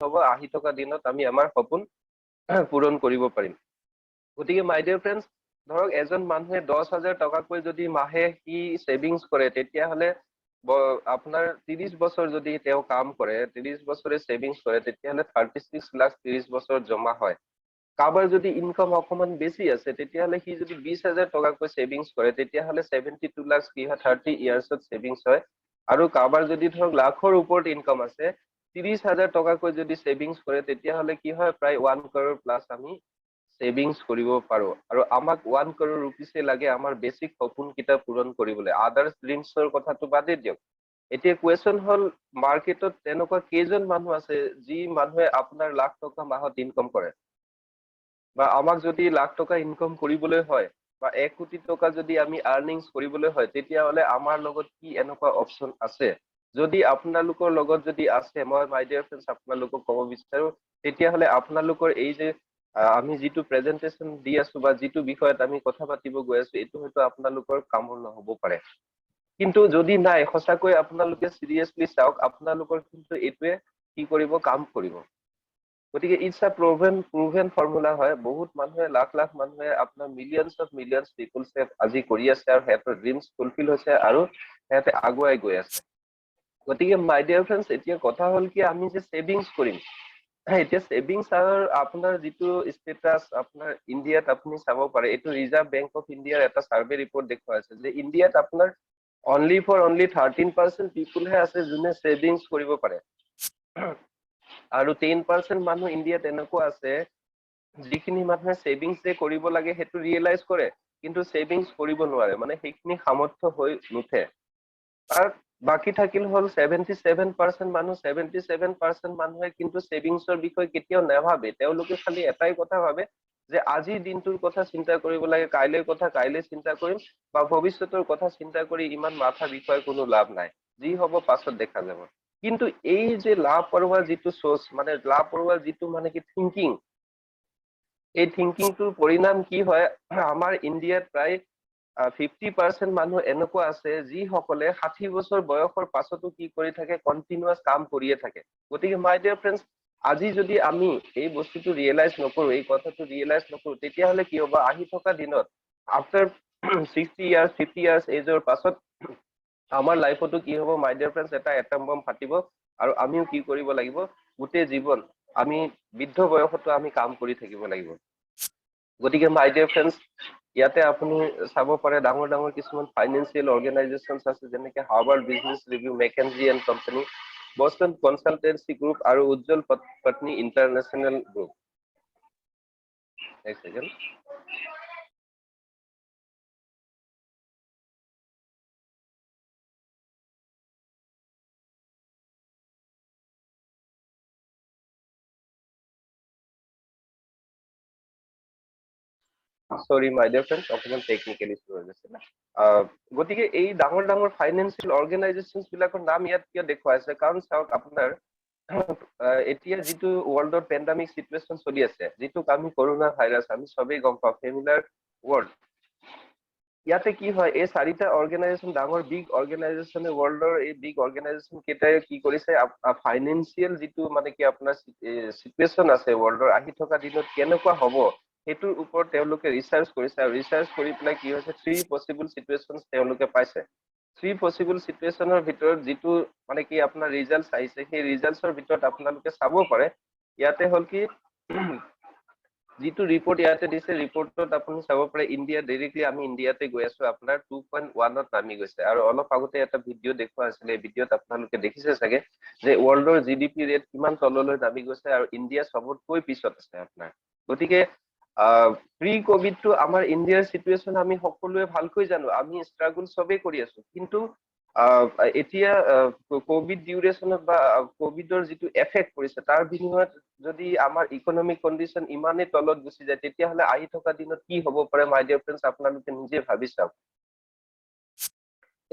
হ'ব, আহি থকা দিনত আমি আমাৰ সপোন পূৰণ কৰিব পাৰিম। গতিকে মাই ডিয়াৰ ফ্ৰেণ্ডছ, ধৰক এজন মানুহে 10,000 টকাকৈ যদি মাহে সি ছেভিংছ কৰে, তেতিয়াহ'লে আপোনাৰ 30 বছৰ যদি তেওঁ কাম কৰে, 30 বছৰে ছেভিংছ কৰে, তেতিয়াহ'লে 36 লাখ 30 বছৰত জমা হয়। কাৰোবাৰ যদি ইনকাম অকমান বেছি আছে, তেতিয়াহ'লে সি যদি 20,000 টকাকৈ ছেভিংছ কৰে, তেতিয়াহ'লে 72 লাখ কি হয় 30 ইয়াৰ্ছত ছেভিংছ হয়। আৰু কাৰোবাৰ যদি ধৰক লাখৰ ওপৰত ইনকাম আছে, 30,000 টকাকৈ যদি ছেভিংছ কৰে, তেতিয়াহ'লে কি হয় প্ৰায় 1 crore প্লাছ আমি ছেভিংছ কৰিব পাৰো। আৰু আমাক 1 crore ৰুপিছে লাগে আমাৰ বেছিক সপোন কেইটা পূৰণ কৰিবলৈ। আদাৰ্ছ ড্ৰিমছৰ কথাটো বাদেই দিয়ক। এতিয়া কুৱেশ্যন হ'ল, মাৰ্কেটত তেনেকুৱা কেইজন মানুহ আছে যি মানুহে আপোনাৰ লাখ টকা মাহত ইনকাম কৰে? বা আমাক যদি লাখ টকা ইনকাম কৰিবলৈ হয় বা 1 কোটি টকা যদি আমি আৰ্নিংছ কৰিবলৈ হয়, তেতিয়াহ'লে আমাৰ লগত কি এনেকুৱা অপশ্যন আছে? যদি আপোনালোকৰ লগত যদি আছে, মই মাই ডিয়াৰ ফ্ৰেণ্ডছ আপোনালোকক ক'ব বিচাৰো, তেতিয়াহ'লে আপোনালোকৰ এই যে আমি যিটো প্ৰেজেন্টেশ্যন দি আছো বা যিটো বিষয়ত আমি কথা পাতিব গৈ আছো, এইটো হয়তো আপোনালোকৰ কামৰ নহ'ব পাৰে। কিন্তু যদি নাই, সঁচাকৈ আপোনালোকে চিৰিয়াছলি চাওক, আপোনালোকৰ কিন্তু এইটোৱে কি কৰিব, কাম কৰিব। গতিকে ইটছ আ প্ৰুভেন ফৰ্মুলা হয়। বহুত মানুহে, লাখ লাখ মানুহে, আপোনাৰ মিলিয়নছ অফ মিলিয়নছ পিপলছে আজি কৰি আছে আৰু সিহঁতৰ ড্ৰিমছ ফুলফিল হৈছে আৰু সিহঁতে আগুৱাই গৈ আছে। গতিকে মাই ডিয়াৰ ফ্ৰেণ্ডছ, এতিয়া কথা হ'ল কি, আমি যে ছেভিংছ কৰিম, এতিয়া ছেভিংছ আৰু আপোনাৰ যিটো ষ্টেটাছ আপোনাৰ ইণ্ডিয়াত আপুনি চাব পাৰে, এইটো ৰিজাৰ্ভ বেংক অফ ইণ্ডিয়াৰ এটা ছাৰ্ভে ৰিপৰ্ট দেখুৱাই আছে যে ইণ্ডিয়াত আপোনাৰ অনলি 13% পিপুলহে আছে যোনে ছেভিংছ কৰিব পাৰে। আৰু 10% মানুহ ইণ্ডিয়াত এনেকুৱা আছে যিখিনি মানুহে ছেভিংছ যে কৰিব লাগে সেইটো ৰিয়েলাইজ কৰে, কিন্তু ছেভিংছ কৰিব নোৱাৰে, মানে সেইখিনি সামৰ্থ্য হৈ নুঠে। তাৰ বাকী থাকিল হ'ল 77% মানুহ। 77% মানুহে কিন্তু ছেভিংছৰ বিষয়ে কেতিয়াও নাভাবে। তেওঁলোকে খালি এটাই কথা ভাবে যে আজিৰ দিনটোৰ কথা চিন্তা কৰিব লাগে, কাইলৈৰ কথা কাইলৈ চিন্তা কৰিম, বা ভৱিষ্যতৰ কথা চিন্তা কৰি ইমান মাথা বিষয়ে কোনো লাভ নাই, যি হ'ব পাছত দেখা যাব। কিন্তু এই যে লাপৰৱাহ যিটো চ'চ, মানে লাপৰৱাহ যিটো মানে কি থিংকিং, এই থিংকিংটোৰ পৰিণাম কি হয়, আমাৰ ইণ্ডিয়াত প্ৰায় 50% মানুহ এনেকুৱা আছে যিসকলে 60 বছৰ বয়সৰ পাছতো কি কৰি থাকে, কণ্টিনিউৱাছ কাম কৰিয়ে থাকে। গতিকে মাই ডিয়াৰ ফ্ৰেণ্ডছ, আজি যদি আমি এই বস্তুটো ৰিয়েলাইজ নকৰো, এই কথাটো ৰিয়েলাইজ নকৰো, তেতিয়াহ'লে কি হ'ব, আহি থকা দিনত আফটাৰ 60 ইয়াৰ্ছ 50 ইয়াৰ্ছ এজৰ পাছত আমাৰ লাইফতো কি হ'ব মাই ডিয়াৰ ফ্ৰেণ্ডছ, এটা এটম বম ফাটিব আৰু আমিও কি কৰিব লাগিব, গোটেই জীৱন আমি বৃদ্ধ বয়সতো আমি কাম কৰি থাকিব লাগিব। গতিকে মাই ডিয়াৰ ফ্ৰেণ্ডছ, ইয়াতে আপুনি চাব পাৰে ডাঙৰ ডাঙৰ কিছুমান ফাইনেন্সিয়েল অৰ্গেনাইজেশ্যন আছে, যেনেকে Harvard business review, Mackenzie and company, Boston consultancy group আৰু উজ্জ্বল পত্নী ইণ্টাৰনেশ্যনেল গ্ৰুপ। এক ছেকেণ্ড। সৰি মাই ডিয়াৰ ফ্ৰেণ্ডছ, অকণমান টেকনিকেল ইছ্যু হৈ গৈছিলে। গতিকে এই ডাঙৰ ডাঙৰ ফাইনেন্সিয়েল অৰ্গেনাইজেশ্যন বিলাকৰ নাম ইয়াত কিয় দেখুৱাইছে, কাৰণ চাওক আপোনাৰ এতিয়া যিটো ৱৰ্ল্ডৰ পেণ্ডামিক চিটুৱেশ্যন চলি আছে, যিটোক আমি কৰোণা ভাইৰাছ, আমি চবেই গম পাওঁ, ফেমিলাৰ ৱৰ্ড। ইয়াতে কি হয়, এই 4টা অৰ্গেনাইজেশ্যন, ডাঙৰ বিগ অৰ্গেনাইজেশ্যনে, ৱৰ্ল্ডৰ এই বিগ অৰ্গেনাইজেশ্যন কেইটাই কি কৰিছে, ফাইনেন্সিয়েল যিটো মানে কি আপোনাৰ চিটুৱেশ্যন আছে ৱৰ্ল্ডৰ, আহি থকা দিনত কেনেকুৱা হ'ব সেইটোৰ ওপৰত তেওঁলোকে ৰিচাৰ্চ কৰিছে। আৰু ৰিচাৰ্চ কৰি পেলাই কি হৈছে, 3 পচিবল চিটুৱেশ্যন তেওঁলোকে পাইছে। 3 পচিবল চিটুৱেশ্যনৰ ভিতৰত যিটো মানে কি আপোনাৰ ৰিজাল্ট আহিছে, সেই ৰিজাল্টৰ ভিতৰত আপোনালোকে চাব পাৰে, ইয়াতে হ'ল কি যিটো ৰিপৰ্ট ইয়াতে দিছে, ৰিপৰ্টত আপুনি চাব পাৰে ইণ্ডিয়া ডাইৰেক্টলি, আমি ইণ্ডিয়াতে গৈ আছো, আপোনাৰ 2.1ত নামি গৈছে। আৰু অলপ আগতে এটা ভিডিঅ' দেখুওৱা হৈছিলে, এই ভিডিঅ'ত আপোনালোকে দেখিছে চাগে যে ৱৰ্ল্ডৰ GDP ৰেট কিমান তললৈ নামি গৈছে আৰু ইণ্ডিয়া চবতকৈ পিছত আছে আপোনাৰ। গতিকে প্ৰি কভিডটো আমাৰ ইণ্ডিয়াৰ চিটুৱেশ্যন আমি সকলোৱে ভালকৈ জানো, আমি ষ্ট্ৰাগল চবেই কৰি আছো। কিন্তু এতিয়া কভিড ডিউৰেশ্যনত বা কভিডৰ যিটো এফেক্ট পৰিছে, তাৰ বিনিময়ত যদি আমাৰ ইকনমিক কণ্ডিশ্যন ইমানেই তলত গুচি যায়, তেতিয়াহ'লে আহি থকা দিনত কি হ'ব পাৰে মাই ডিয়াৰ ফ্ৰেণ্ডছ, আপোনালোকে নিজে ভাবি চাওক।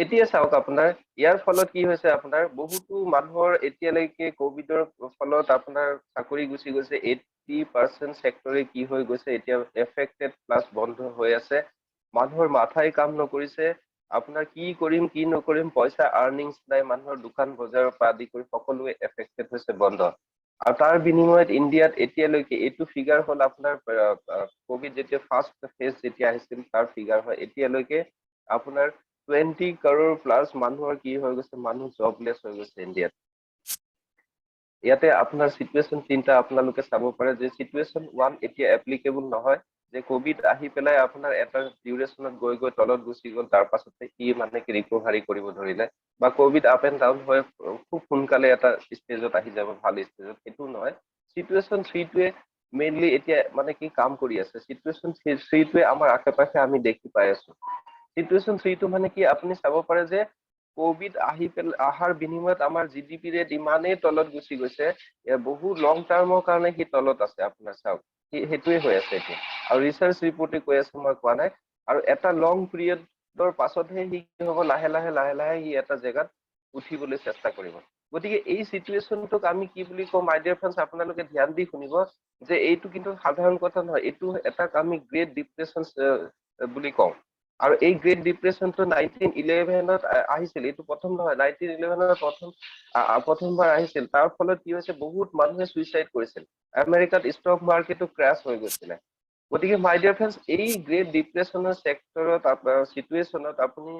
এতিয়া চাওক আপোনাৰ ইয়াৰ ফলত কি হৈছে, আপোনাৰ বহুতো মানুহৰ এতিয়ালৈকে কভিডৰ ফলত আপোনাৰ চাকৰি গুচি গৈছে। 80% ছেক্টৰে কি হৈ গৈছে, এতিয়া এফেক্টেড প্লাছ বন্ধ হৈ আছে। মানুহৰ মাথাই কাম নকৰিছে, আপোনাৰ কি কৰিম কি নকৰিম, পইচা আৰ্নিংছ নাই, মানুহৰ দোকান বজাৰৰ পৰা আদি কৰি সকলোৱে এফেক্টেড হৈছে, বন্ধ। আৰু তাৰ বিনিময়ত ইণ্ডিয়াত এতিয়ালৈকে এইটো ফিগাৰ হ'ল আপোনাৰ কোভিড যেতিয়া ফাৰ্ষ্ট ফেজ যেতিয়া আহিছিল তাৰ ফিগাৰ হয় এতিয়ালৈকে আপোনাৰ 20 crore প্লাছ মানুহৰ কি হৈ গৈছে, মানুহ জবলেছ হৈ গৈছে ইণ্ডিয়াত। ইয়াতে আপোনাৰ চিটুৱেশ্যন তিনিটা আপোনালোকে চাব পাৰে যে চিটুৱেশ্যন ওৱান এতিয়া এপ্লিকেবল নহয়, যে কোভিড আহি পেলাই আপোনাৰ এটা ডিউৰেশ্যনত গৈ গৈ তলত গুচি গ'ল, তাৰ পাছতে সি মানে কি ৰিকভাৰী কৰিব ধৰিলে, বা কোভিড আপ এণ্ড ডাউন হৈ খুব সোনকালে এটা ষ্টেজত আহি যাব ভাল ষ্টেজত, সেইটো নহয়। চিটুৱেশ্যন থ্ৰীটোৱে মেইনলি এতিয়া মানে কি কাম কৰি আছে, চিটুৱেশ্যন থ্ৰীটোৱে আমাৰ আশে পাশে আমি দেখি পাই আছো। চিটুৱেশ্যন থ্ৰীটো মানে কি আপুনি চাব পাৰে যে কোভিড আহি পেলাই অহাৰ বিনিময়ত আমাৰ জিডিপি ৰেট ইমানেই তলত গুচি গৈছে, বহু লং টাৰ্মৰ কাৰণে সি তলত আছে আপোনাৰ চাওক, সেইটোৱে হৈ আছে এতিয়া। আৰু ৰিচাৰ্চ ৰিপৰ্টে কৈ আছে, মই কোৱা নাই। আৰু এটা লং পিৰিয়ডৰ পাছতহে সি কি হ'ব, লাহে লাহে সি এটা জেগাত উঠিবলৈ চেষ্টা কৰিব। গতিকে এই চিটুৱেশ্যনটোক আমি কি বুলি কওঁ মাই ডিয়াৰ ফ্ৰেণ্ডছ, আপোনালোকে ধ্যান দি শুনিব যে এইটো কিন্তু সাধাৰণ কথা নহয়, এইটো এটাক আমি গ্ৰেট ডিপ্ৰেশ্যন বুলি কওঁ। আৰু এই গ্ৰেট ডিপ্ৰেশ্যনটো 1911 আহিছিল, এইটো প্ৰথম নহয়, 1911 প্ৰথমবাৰ আহিছিল। তাৰ ফলত কি হৈছে, বহুত মানুহে চুইচাইড কৰিছিল, আমেৰিকাত ষ্টক মাৰ্কেটো ক্ৰাছ হৈ গৈছিলে। গতিকে মাই ডিয়াৰ ফ্ৰেণ্ডছ, এই গ্ৰেট ডিপ্ৰেশ্যনৰ চেক্টৰত চিটুৱেশ্যনত আপুনি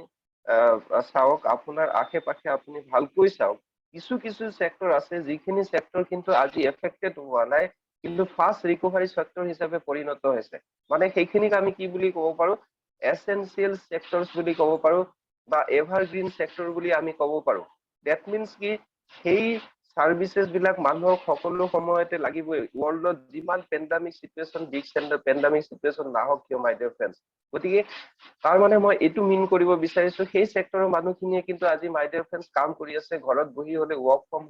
চাওক, আপোনাৰ আশে পাশে আপুনি ভালকৈ চাওক, কিছু কিছু চেক্টৰ আছে যিখিনি চেক্টৰ কিন্তু আজি এফেক্টেড হোৱা নাই, কিন্তু ফাৰ্ষ্ট ৰিকভাৰী চেক্টৰ হিচাপে পৰিণত হৈছে। মানে সেইখিনিক আমি কি বুলি ক'ব পাৰো, এচেঞ্চিয়েল চেক্টৰছ বুলি ক'ব পাৰো, বা এভাৰগ্ৰীণ চেক্টৰ বুলি আমি ক'ব পাৰো। ডেট মিনছ কি, সেই চাৰ্ভিচেছ বিলাক মানুহক সকলো সময়তে লাগিবই, ৱৰ্ল্ডত যিমান পেণ্ডামিক চিটুৱেশ্যন পেণ্ডামিক চিটুৱেশ্যন নাহক কিয় মাই ডিয়াৰ ফ্ৰেণ্ডছ। গতিকে তাৰ মানে মই এইটো মিন কৰিব বিচাৰিছো, সেই চেক্টৰৰ মানুহখিনিয়ে কিন্তু আজি মাই ডিয়াৰ ফ্ৰেণ্ডছ কাম কৰি আছে, ঘৰত বহি হলে ৱৰ্ক ফ্ৰম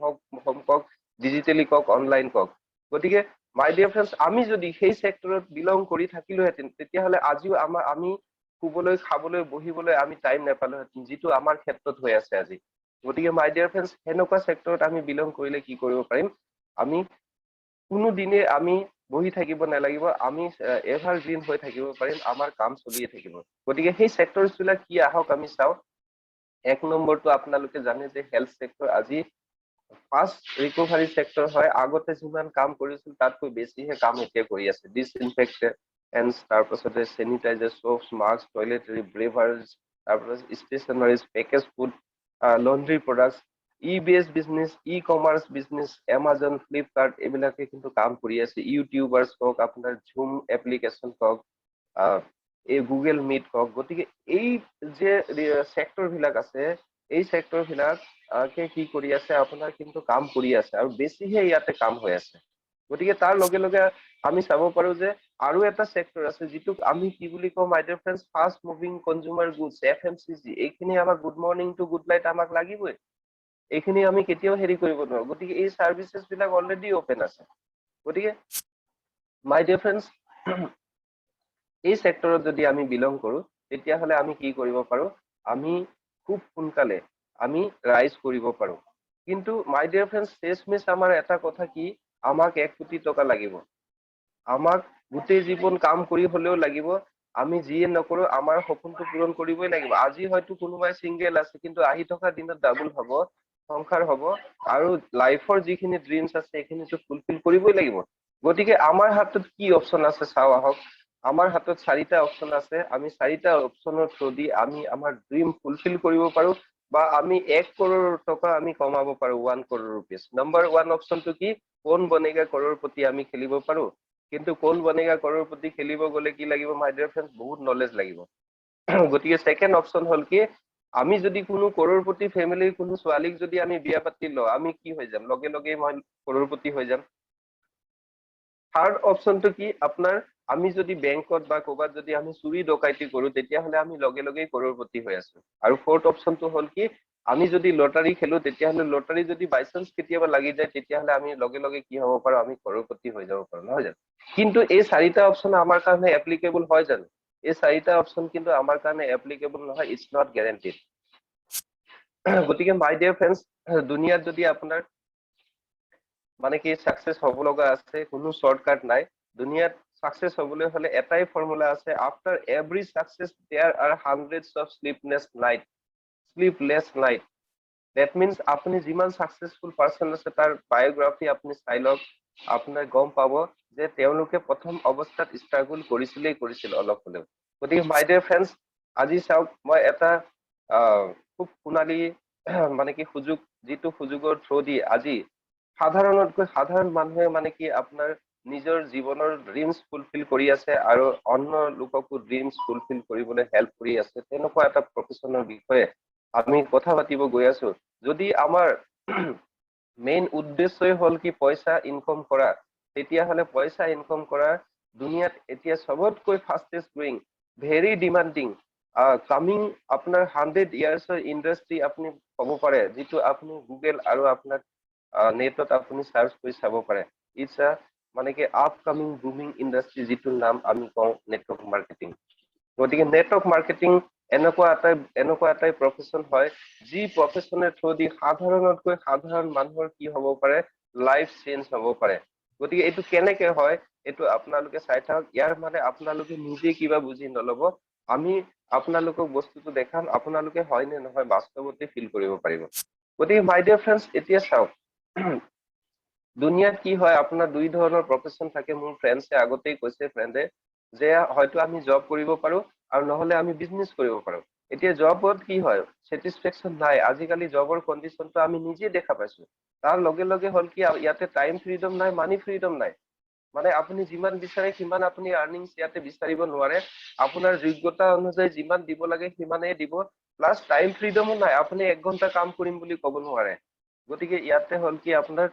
হোম কওক, ডিজিটেলি কওক, অনলাইন কওক। গতিকে মাই ডিয়াৰ ফ্ৰেণ্ডছ, আমি যদি সেই চেক্টৰত বিলং কৰি থাকিলোহেঁতেন, তেতিয়াহ'লে আজিও আমি শুবলৈ, খাবলৈ, বহিবলৈ আমি টাইম নাপালোহেঁতেন, যিটো আমাৰ ক্ষেত্ৰত হৈ আছে আজি। গতিকে মাই ডিয়াৰ ফ্ৰেণ্ডছ, সেনেকুৱা চেক্টৰত আমি বিলং কৰিলে কি কৰিব পাৰিম, আমি কোনো দিনে আমি বহি থাকিব নালাগিব, আমি এভাৰগ্ৰীণ হৈ থাকিব পাৰিম, আমাৰ কাম চলিয়ে থাকিব। গতিকে সেই চেক্টৰছ বিলাক কি আহক আমি চাওঁ। এক নম্বৰটো আপোনালোকে জানে যে হেল্থ চেক্টৰ আজি ফাৰ্ষ্ট ৰিকভাৰী চেক্টৰ হয়, আগতে যিমান কাম কৰিছিল তাতকৈ বেছিহে কাম এতিয়া কৰি আছে। ডিছইনফেক্টেণ্ট, তাৰপাছতে চেনিটাইজাৰ, চপছ, মাস্ক, টয়লেটৰী, ব্ৰেভাৰ্ছ, তাৰপাছত stationeries, package food, laundry products, business, commerce business, Amazon, Flipkart, এইবিলাকে কিন্তু কাম কৰি আছে। ইউটিউবাৰ্ছ হওক, আপোনাৰ জুম এপ্লিকেশ্যন হওক, এই গুগল মিট হওক। গতিকে এই যে চেক্টৰ বিলাক আছে, এই চেক্টৰ বিলাক কি কৰি আছে, আপোনাৰ কিন্তু কাম কৰি আছে, আৰু বেছিহে ইয়াতে কাম হৈ আছে। গতিকে তাৰ লগে লগে আমি চাব পাৰো যে আৰু এটা চেক্টৰ আছে, যিটোক আমি কি বুলি কওঁ my dear friends, fast moving consumer goods, FMCG। এইখিনি আমাক good morning to good night আমাক লাগিবই, এইখিনি আমি কেতিয়াও হেৰি কৰিব নোৱাৰো। গতিকে এই চাৰ্ভিচেছ বিলাক অলৰেডি অপেন আছে। গতিকে মাই ডিয়াৰ ফ্ৰেণ্ডছ, এই চেক্টৰত যদি আমি বিলং কৰো, তেতিয়াহ'লে আমি কি কৰিব পাৰো, আমি খুব সোনকালে আমি ৰাইজ কৰিব পাৰো। কিন্তু মাই ডিয়াৰ ফ্ৰেণ্ডছ, শেষমেশ আমাৰ এটা কথা কি, আমাক 1 কোটি টকা লাগিব। আমাক গোটেই জীৱন কাম কৰি হলেও লাগিব, আমি যিয়ে নকৰো আমাৰ সপোনটো পূৰণ কৰিবই লাগিব। আজি হয়তো কোনোবাই চিংগল আছে, কিন্তু আহি থকা দিনত ডাবল হব, সংসাৰ হব, আৰু লাইফৰ যিখিনি ড্ৰিমছ আছে সেইখিনিতো ফুলফিল কৰিবই লাগিব। গতিকে আমাৰ হাতত কি অপচন আছে চাওঁ আহক। আমাৰ হাতত 4টা অপচন আছে, আমি 4টা অপচনৰ থ্ৰু দি আমি আমাৰ ড্ৰিম ফুলফিল কৰিব পাৰো, বা আমি 1 crore টকা আমি কমাব পাৰো, 1 crore rupees। নম্বৰ 1 অপচনটো কি, কোন বনেগা কৰৰপতি আমি খেলিব পাৰো। কিন্তু কোন বনেগা কৰৰপতি খেলিব গলে কি লাগিব মাই ডিয়াৰ ফ্ৰেণ্ডছ, বহুত নলেজ লাগিব। গতিকে ছেকেণ্ড অপচন হ'ল কি, আমি যদি কোনো কৰৰপতি ফেমিলিৰ কোনো ছোৱালীক যদি আমি বিয়া পাতি লওঁ, আমি কি হৈ যাম, লগে লগেই মই কৰৰপতি হৈ যাম। থাৰ্ড অপচনটো কি আপোনাৰ, আমি যদি বেংকত বা ক'ৰবাত যদি আমি চুৰি ডকাইতি কৰো, তেতিয়াহ'লে আমি লগে লগেই কৰৰপতি হৈ আছো। আৰু ফৰ্থ অপচনটো হ'ল কি, আমি যদি লটাৰী খেলো, তেতিয়াহ'লে লটাৰী যদি বাইচান্স কেতিয়াবা লাগি যায়, তেতিয়াহ'লে আমি লগে লগে কি হ'ব পাৰো, আমি কৰৰপতি হৈ যাব পাৰো, নহয় জানো? কিন্তু এই 4টা অপচন আমাৰ কাৰণে এপ্লিকেবল হয় জানো? এই 4টা অপচন কিন্তু আমাৰ কাৰণে এপ্লিকেবল নহয়, ইটছ নট গেৰেণ্টিড। গতিকে মাই ডিয়াৰ ফ্ৰেণ্ডছ, দুনিয়াত যদি আপোনাৰ মানে কি চাকচেছ হ'ব লগা আছে, কোনো শৰ্টকাট নাই। দুনিয়াত চাকচেছ হ'বলৈ হলে এটাই ফৰ্মুলা আছে, after every success there are hundreds of sleepless night. That means আপুনি যিমান সাকসেসফুল পাৰ্সন আছে তাৰ বায়োগ্ৰাফি আপুনি চাই লওক, আপোনাৰ গম পাব যে তেওঁলোকে প্ৰথম অৱস্থাত ষ্ট্ৰাগল কৰিছিল অলপ হলেও। গতিকে মাই ডিয়াৰ ফ্ৰেণ্ডছ, আজি চাওক মই এটা খুব সোণালী মানে কি সুযোগ, যিটো সুযোগৰ থ্ৰু দি আজি সাধাৰণতকৈ সাধাৰণ মানুহে মানে কি আপোনাৰ নিজৰ জীৱনৰ ড্ৰিমছ ফুলফিল কৰি আছে আৰু অন্য লোককো ড্ৰিমছ ফুলফিল কৰিবলৈ হেল্প কৰি আছে, তেনেকুৱা এটা প্ৰফেশ্যনৰ বিষয়ে আমি কথা পাতিব গৈ আছো। যদি আমাৰ মেইন উদ্দেশ্যই হ'ল কি পইচা ইনকম কৰা, তেতিয়াহ'লে পইচা ইনকম কৰা দুনিয়াত এতিয়া সবতকৈ fastest growing, very demanding, coming আপোনাৰ 100 ইয়াৰ্ছৰ ইণ্ডাষ্ট্ৰি আপুনি হ'ব পাৰে, যিটো আপুনি গুগল আৰু আপোনাৰ নেটত আপুনি সাৰ্চ কৰি চাব পাৰে। ইটছ আ মানে কি আপকামিং বুমিং ইণ্ডাষ্ট্ৰি, যিটোৰ নাম আমি কওঁ নেটৱৰ্ক মাৰ্কেটিং। গতিকে নেটৱৰ্ক মাৰ্কেটিং এনেকুৱা এটাই প্ৰফেশ্যন হয়, যি প্ৰফেশ্যনৰ থ্ৰু দি সাধাৰণতকৈ সাধাৰণ মানুহৰ কি হ'ব পাৰে, লাইফ চেঞ্জ হ'ব পাৰে। গতিকে এইটো কেনেকে হয়, এইটো আপোনালোকে চাই থাকক। ইয়াৰ মানে আপোনালোকে নিজে কিবা বুজি নল'ব, আমি আপোনালোকক বস্তুটো দেখাম, আপোনালোকে হয় নে নহয় বাস্তৱতে ফিল কৰিব পাৰিব। গতিকে মাই ডিয়াৰ ফ্ৰেণ্ডছ, এতিয়া চাওক দুনিয়াত কি হয়, আপোনাৰ দুই ধৰণৰ প্ৰফেশ্যন থাকে। মোৰ ফ্ৰেণ্ডছে আগতেই কৈছে, ফ্ৰেণ্ডে, যে হয়তো আমি জব কৰিব পাৰো আৰু নহলে আমি বিজনেছ কৰিব পাৰো। এতিয়া জবত কি হয়, স্যাটিসফ্যাকশন নাই। আজিকালি জবৰ কণ্ডিশ্যনটো আমি নিজে দেখা পাইছো। তাৰ লগে লগে হ'ল কি, ইয়াতে টাইম ফ্ৰীডম নাই, মানি ফ্ৰীডম নাই। মানে আপুনি যিমান বিচাৰে সিমান আপুনি আৰ্নিংছ ইয়াতে বিচাৰিব নোৱাৰে। আপোনাৰ যোগ্যতা অনুযায়ী যিমান দিব লাগে সিমানেই দিব, প্লাছ টাইম ফ্ৰীডমো নাই। আপুনি 1 ঘণ্টা কাম কৰিম বুলি ক'ব নোৱাৰে। গতিকে ইয়াতে হ'ল কি, আপোনাৰ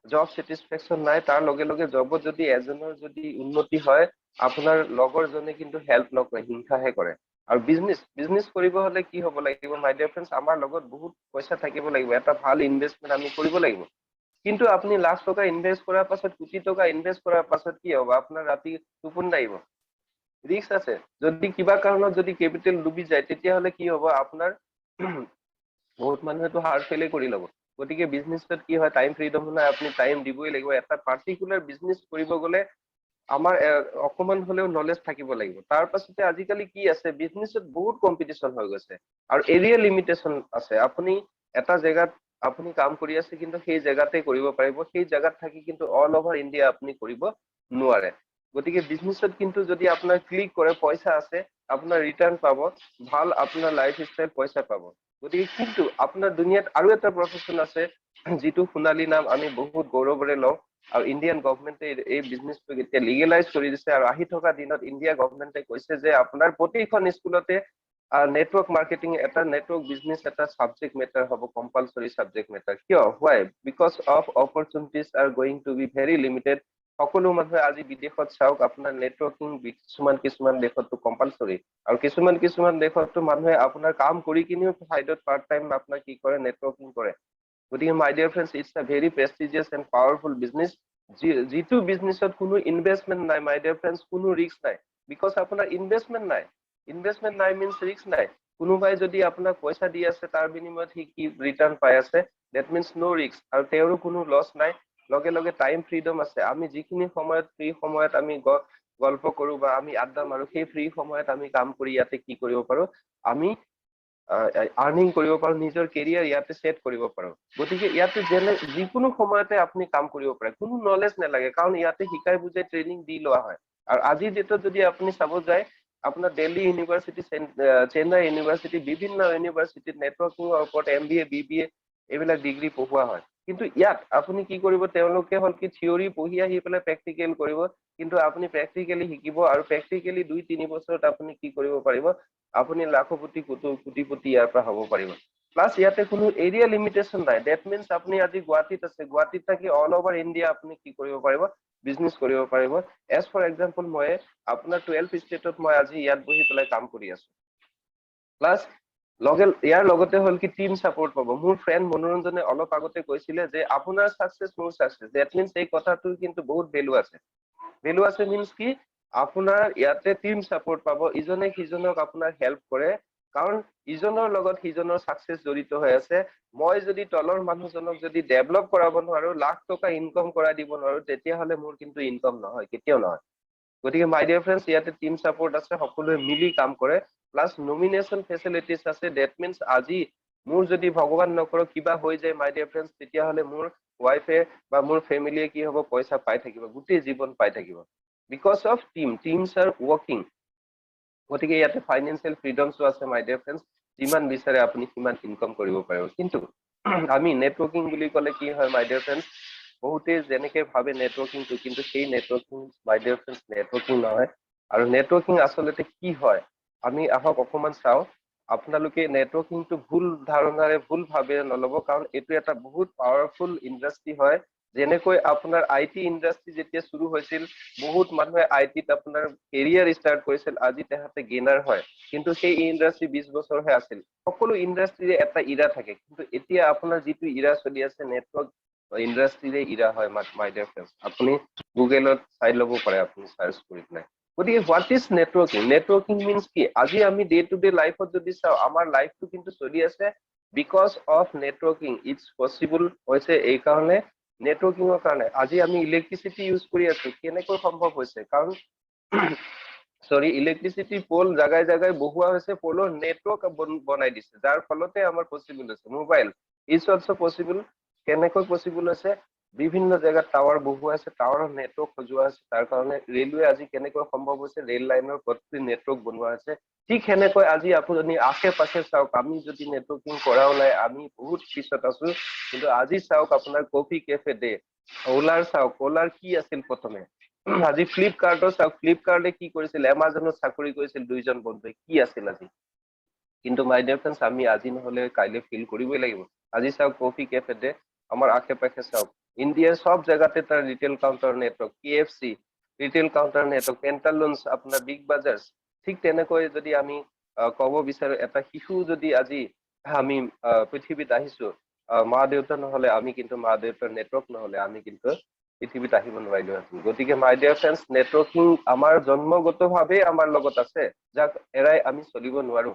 জব স্যাটিসফ্যাকশন নাই। তাৰ লগে লগে জবত যদি এজনৰ যদি উন্নতি হয়, আপোনাৰ লগৰজনে কিন্তু হেল্প নকৰে, হিংসাহে কৰে। আৰু বিজনেছ কৰিব হলে কি হ'ব লাগিব মাই ডিয়াৰ ফ্ৰেণ্ডছ, আমাৰ লগত বহুত পইচা থাকিব লাগিব, এটা ভাল ইনভেষ্টমেন্ট আমি কৰিব লাগিব। কিন্তু আপুনি লাখ টকা ইনভেষ্ট কৰাৰ পাছত, কোটি টকা ইনভেষ্ট কৰাৰ পাছত কি হ'ব, আপোনাৰ ৰাতি টোপনি নাহিব, ৰিস্ক আছে। যদি কিবা কাৰণত যদি কেপিটেল ডুবি যায়, তেতিয়াহ'লে কি হ'ব আপোনাৰ বহুত মানুহেতো হাৰ্ট ফেইলে কৰি ল'ব। গতিকে বিজনেছত কি হয়, টাইম ফ্ৰীডম নাই, আপুনি টাইম দিবই লাগিব। এটা পাৰ্টিকুলাৰ বিজনেছ কৰিব গ'লে আমাৰ অকমান হলেও নলেজ থাকিব লাগিব। তাৰ পাছতে আজিকালি কি আছে, বিজনেছত বহুত কম্পিটিশ্যন হৈ গৈছে আৰু এৰিয়া লিমিটেশ্যন আছে। আপুনি এটা জেগাত আপুনি কাম কৰি আছে, কিন্তু সেই জেগাতে কৰিব পাৰিব, সেই জেগাত থাকি কিন্তু অল অভাৰ ইণ্ডিয়া আপুনি কৰিব নোৱাৰে। গতিকে বিজনেছত কিন্তু যদি আপোনাৰ ক্লিক কৰে, পইচা আছে, আপোনাৰ ৰিটাৰ্ণ পাব, ভাল আপোনাৰ লাইফ ষ্টাইল, পইচা পাব। গতিকে কিন্তু আপোনাৰ দুনিয়াত আৰু এটা প্ৰফেশ্যন আছে, যিটো সোণালী নাম আমি বহুত গৌৰৱেৰে লওঁ। আৰু ইণ্ডিয়ান গভৰ্ণমেণ্টে এই বিজনেছটো এতিয়া লিগেলাইজ কৰি দিছে। আৰু আহি থকা দিনত ইণ্ডিয়া গভৰ্ণমেণ্টে কৈছে যে আপোনাৰ প্ৰতিখন স্কুলতে নেটৱৰ্ক মাৰ্কেটিং, এটা নেটৱৰ্ক বিজনেছ এটা সাবজেক্ট মেটাৰ হ'ব, কম্পালসৰি সাবজেক্ট মেটাৰ। কিয়? Why? Because of opportunities are going to be very limited. সকলো মানুহে আজি বিদেশত চাওক, আপোনাৰ নেটৱৰ্কিং কিছুমান দেশতো কম্পালসৰি, আৰু কিছুমান দেশতো মানুহে আপোনাৰ কাম কৰি কিনিও চাইডত পাৰ্ট টাইম আপোনাৰ কি কৰে, নেটৱৰ্কিং কৰে। গতিকে মাই ডিয়াৰ ফ্ৰেণ্ডছ, ইটছ আ very prestigious and powerful business. যিটো বিজনেছত কোনো ইনভেষ্টমেণ্ট নাই মাই ডিয়াৰ ফ্ৰেণ্ডছ, কোনো ৰিস্ক নাই। বিকজ আপোনাৰ ইনভেষ্টমেণ্ট নাই। ইনভেষ্টমেণ্ট নাই মিনছ ৰিস্ক নাই। কোনোবাই যদি আপোনাক পইচা দি আছে, তাৰ বিনিময়ত সি কি ৰিটাৰ্ণ পাই আছে, ডেট মিনছ ন' ৰিস্ক। আৰু তেওঁৰো কোনো লছ নাই। লগে লগে টাইম ফ্ৰীডম আছে। আমি যিখিনি সময়ত ফ্ৰী সময়ত আমি গল্প কৰো বা আমি আড্ডা মাৰো, সেই ফ্ৰী সময়ত আমি কাম কৰি ইয়াতে কি কৰিব পাৰো, আমি আৰ্নিং কৰিব পাৰো, নিজৰ কেৰিয়াৰ ইয়াতে সেট কৰিব পাৰো। গতিকে ইয়াতে যিকোনো সময়তে আপুনি কাম কৰিব পাৰে, কোনো নলেজ নালাগে, কাৰণ ইয়াতে শিকাই বুজাই ট্ৰেইনিং দি লোৱা হয়। আৰু আজিৰ ডেটত যদি আপুনি চাব যায়, আপোনাৰ দিল্লী ইউনিভাৰ্চিটি, চেন্নাই ইউনিভাৰ্চিটি, বিভিন্ন ইউনিভাৰ্চিটিত নেটৱৰ্কিঙৰ ওপৰত MBA BBA এইবিলাক ডিগ্ৰী পঢ়োৱা হয়। কিন্তু ইয়াত আপুনি কি কৰিব, তেওঁলোকে হ'ল কি থিয়ৰি পঢ়ি আহি পেলাই প্ৰেক্টিকেল কৰিব। কিন্তু আপুনি প্ৰেক্টিকেলি শিকিব, আৰু প্ৰেক্টিকেলি 2-3 বছৰত আপুনি কি কৰিব পাৰিব, আপুনি লাখপতি কোটিপতি ইয়াৰ পৰা হ'ব পাৰিব। প্লাছ ইয়াতে কোনো এৰিয়া লিমিটেশ্যন নাই। ডেট মিনছ আপুনি আজি গুৱাহাটীত আছে, গুৱাহাটীত থাকি অল অভাৰ ইণ্ডিয়া আপুনি কি কৰিব পাৰিব, বিজনেছ কৰিব পাৰিব। এজ ফৰ এক্সাম্পল, মই আপোনাৰ 12 ষ্টেটত মই আজি ইয়াত বহি পেলাই কাম কৰি আছো। প্লাছ ইয়াৰ লগতে হ'ল কি টিম চাপৰ্ট পাব। মোৰ ফ্ৰেণ্ড মনোৰঞ্জনে অলপ আগতে কৈছিলে যে আপোনাৰ ছাকচেছ মোৰ ছাকচেছ। ডেট মিনছ এই কথাটোৰ কিন্তু বহুত ভেলু আছে। ভেলু আছে মিনছ কি, আপোনাৰ ইয়াতে টিম চাপৰ্ট পাব, ইজনে সিজনক আপোনাৰ হেল্প কৰে, কাৰণ ইজনৰ লগত সিজনৰ ছাকচেছ জড়িত হৈ আছে। মই যদি তলৰ মানুহজনক যদি ডেভেলপ কৰাব নোৱাৰো, লাখ টকা ইনকম কৰাই দিব নোৱাৰো, তেতিয়াহ'লে মোৰ কিন্তু ইনকম নহয়, কেতিয়াও নহয়। গতিকে মাই ডিয়াৰ ফ্ৰেণ্ডছ, ইয়াতে টিম চাপৰ্ট আছে, সকলোৱে মিলি কাম কৰে। প্লাছ নমিনেশ্যন ফেচিলিটিজ আছে। ডেট মিনছ আজি মোৰ যদি ভগৱান নকৰক কিবা হৈ যায় মাই ডিয়াৰ ফ্ৰেণ্ডছ, তেতিয়াহ'লে মোৰ ৱাইফে বা মোৰ ফেমিলিয়ে কি হ'ব, পইচা পাই থাকিব, গোটেই জীৱন পাই থাকিব। Because of teams R working. গতিকে ইয়াতে ফাইনেন্সিয়েল ফ্ৰীডমছো আছে মাই ডিয়াৰ ফ্ৰেণ্ডছ, যিমান বিচাৰে আপুনি সিমান ইনকাম কৰিব পাৰিব। কিন্তু আমি নেটৱৰ্কিং বুলি ক'লে কি হয় মাই ডিয়াৰ ফ্ৰেণ্ডছ, বহুতে যেনেকে ভাবে নেটৱৰ্কিংটো, কিন্তু সেই নেটৱৰ্কিং মাই ডিয়াৰ ফ্ৰেণ্ডছ নেটৱৰ্কিং নহয়। আৰু নেটৱৰ্কিং আচলতে কি হয়, আমি আহক অকণমান চাওঁ। আপোনালোকে নেটৱৰ্কিংটো ভুল ধাৰণাৰে ভুল ভাৱে নল'ব, কাৰণ এইটো এটা বহুত পাৱাৰফুল ইণ্ডাষ্ট্ৰী হয়। যেনেকৈ আপোনাৰ IT ইণ্ডাষ্ট্ৰী যেতিয়া শুৰু হৈছিল, বহুত মানুহে IT-ত আপোনাৰ কেৰিয়াৰ ষ্টাৰ্ট কৰিছিল, আজি তেহাঁতে গেইনাৰ হয়। কিন্তু সেই ইণ্ডাষ্ট্ৰী 20 বছৰহে আছিল। সকলো ইণ্ডাষ্ট্ৰীৰে এটা ইৰা থাকে, কিন্তু এতিয়া আপোনাৰ যিটো ইৰা চলি আছে, নেটৱৰ্ক ইণ্ডাষ্ট্ৰীৰে ইৰা হয় মাই ডিয়াৰ ফ্ৰেণ্ডছ। আপুনি গুগলত চাই ল'ব পাৰে, আপুনি চাৰ্চ কৰি পেলাই। গতিকে what is networking? Networking means কি? আজি আমি ডে টু ডে লাইফত যদি চাওঁ, আমাৰ লাইফটো কিন্তু চলি আছে because of networking. It's possible হৈছে এই কাৰণে, নেটৱৰ্কিঙৰ কাৰণে। আজি আমি ইলেক্ট্ৰিচিটি ইউজ কৰি আছো, কেনেকৈ সম্ভৱ হৈছে? কাৰণ ইলেক্ট্ৰিচিটি পল জাগাই জাগাই বহুৱা হৈছে, পলৰ নেটৱৰ্ক বনাই দিছে, যাৰ ফলতে আমাৰ পচিবল হৈছে। Mobile is also' possible. কেনেকৈ পচিবল হৈছে? বিভিন্ন জেগাত টাৱাৰ বহুৱা আছে, টাৱাৰৰ নেটৱৰ্ক সজোৱা আছে, তাৰ কাৰণে ৰেলৱে আজি কেনেকৈ সম্ভৱ হৈছে, ৰেল লাইনৰ প্ৰতি নেটৱৰ্ক বনোৱা আছে। ঠিক সেনেকৈ আজি আপুনি আশে পাশে চাওক, আমি যদি নেটৱৰ্কিং কৰাও নাই, আমি বহুত পিছত আছো। কিন্তু আজি চাওক আপোনাৰ কফি কেফে ডে, ওলাৰ চাওক, ওলাৰ কি আছিল প্ৰথমে? আজি ফ্লিপকাৰ্টৰ চাওক, ফ্লিপকাৰ্টে কি কৰিছিল? এমাজনত চাকৰি কৰিছিল 2জন বন্ধুৱে, কি আছিল আজি? কিন্তু মাই ডিয়াৰ ফ্ৰেণ্ডছ, আমি আজি নহলে কাইলৈ ফিল কৰিবই লাগিব। আজি চাওক কফি কেফে ডে, আমাৰ আশে পাশে চাওক, ইণ্ডিয়াৰ সব জেগাতে তাৰ retail counter network, KFC retail counter network, pantaloons, আপোনাৰ বিগ বাজাৰ্ছ। ঠিক তেনেকৈ যদি আমি ক'ব বিচাৰো, এটা শিশু যদি আজি আমি পৃথিৱীত আহিছো, মা দেউতা নহলে, আমি কিন্তু মা দেউতাৰ নেটৱৰ্ক নহলে আমি কিন্তু পৃথিৱীত আহিব নোৱাৰিলো। গতিকে মাই ডিয়াৰ ফ্ৰেণ্ডছ, নেটৱৰ্কিং আমাৰ জন্মগতভাৱে আমাৰ লগত আছে, যাক এৰাই আমি চলিব নোৱাৰো।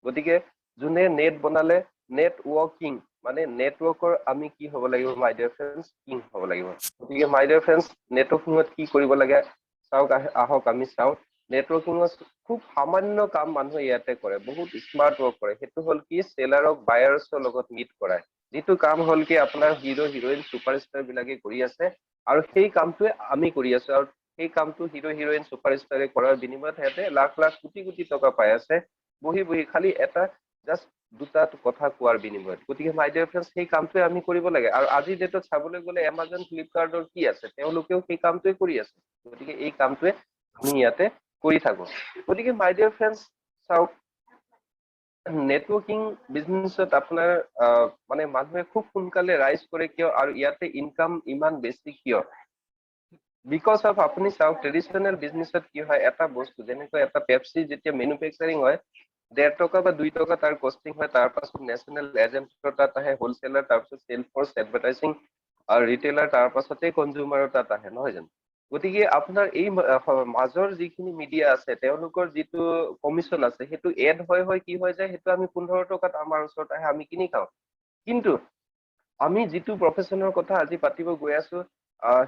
গতিকে যোনে নেট বনালে, নেটৱৰ্কিং মানে নেটৱৰ্কৰ আমি কি হ'ব লাগিব মাই ডিয়াৰ ফ্ৰেণ্ডছ? কিং হ'ব লাগিব। গতিকে মাই ডিয়াৰ ফ্ৰেণ্ডছ, নেটৱৰ্কিঙত কি কৰিব লাগে চাওক, আহক আমি চাওঁ। নেটৱৰ্কিঙত খুব সামান্য কাম মানুহে ইয়াতে কৰে, বহুত স্মাৰ্ট ৱৰ্ক কৰে। সেইটো হ'ল কি? চেলাৰক বায়াৰ্ছৰ লগত মিট কৰাই। যিটো কাম হ'ল কি আপোনাৰ হিৰো হিৰইন ছুপাৰষ্টাৰ বিলাকে কৰি আছে, আৰু সেই কামটোৱে আমি কৰি আছো। আৰু সেই কামটো হিৰো হিৰইন ছুপাৰষ্টাৰে কৰাৰ বিনিময়ত সিহঁতে লাখ লাখ কোটি কোটি টকা পাই আছে, বহি বহি খালি এটা জাষ্ট দুটা কথা কোৱাৰ বিনিময়ত। গতিকে মাই ডিয়াৰ ফ্ৰেণ্ডছ, সেই কামটোৱে আমি কৰিব লাগে। আৰু আজিৰ ডেটত চাবলৈ গ'লে এমাজন ফ্লিপকাৰ্টৰ কি আছে? তেওঁলোকেও সেই কামটোৱে কৰি আছে। গতিকে এই কামটোৱে আমি ইয়াতে কৰি থাকো। গতিকে মাই ডিয়াৰ ফ্ৰেণ্ডছ চাওক, নেটৱৰ্কিং বিজনেছত আপোনাৰ মানে মানুহে খুব সোনকালে ৰাইজ কৰে কিয়, আৰু ইয়াতে ইনকাম ইমান বেছি কিয়? বিকজ অফ আপুনি চাওক, ট্ৰেডিশ্যনেল বিজনেছত কি হয়, এটা বস্তু যেনেকৈ এটা পেপচি যেতিয়া মেনুফেকচাৰিং হয়, 1.5 টকা বা 2 টকা তাৰ কষ্টিং হয়, তাৰ পাছত নেশ্যনেল এজেণ্টৰ তাত আহে, হোলচেলাৰ, তাৰপিছত চেল ফৰ্চ, এডভাৰটাইজিং আৰু ৰিটেইলাৰ, তাৰ পাছতে কনজিউমাৰৰ তাত আহে, নহয় জানো? গতিকে আপোনাৰ এই মাজৰ যিখিনি মিডিয়া আছে, তেওঁলোকৰ যিটো কমিশ্যন আছে, সেইটো এড হয় কি হৈ যায়, সেইটো আমি 15 টকাত আমাৰ ওচৰত আহে, আমি কিনি খাওঁ। কিন্তু আমি যিটো প্ৰফেশ্যনৰ কথা আজি পাতিব গৈ আছো,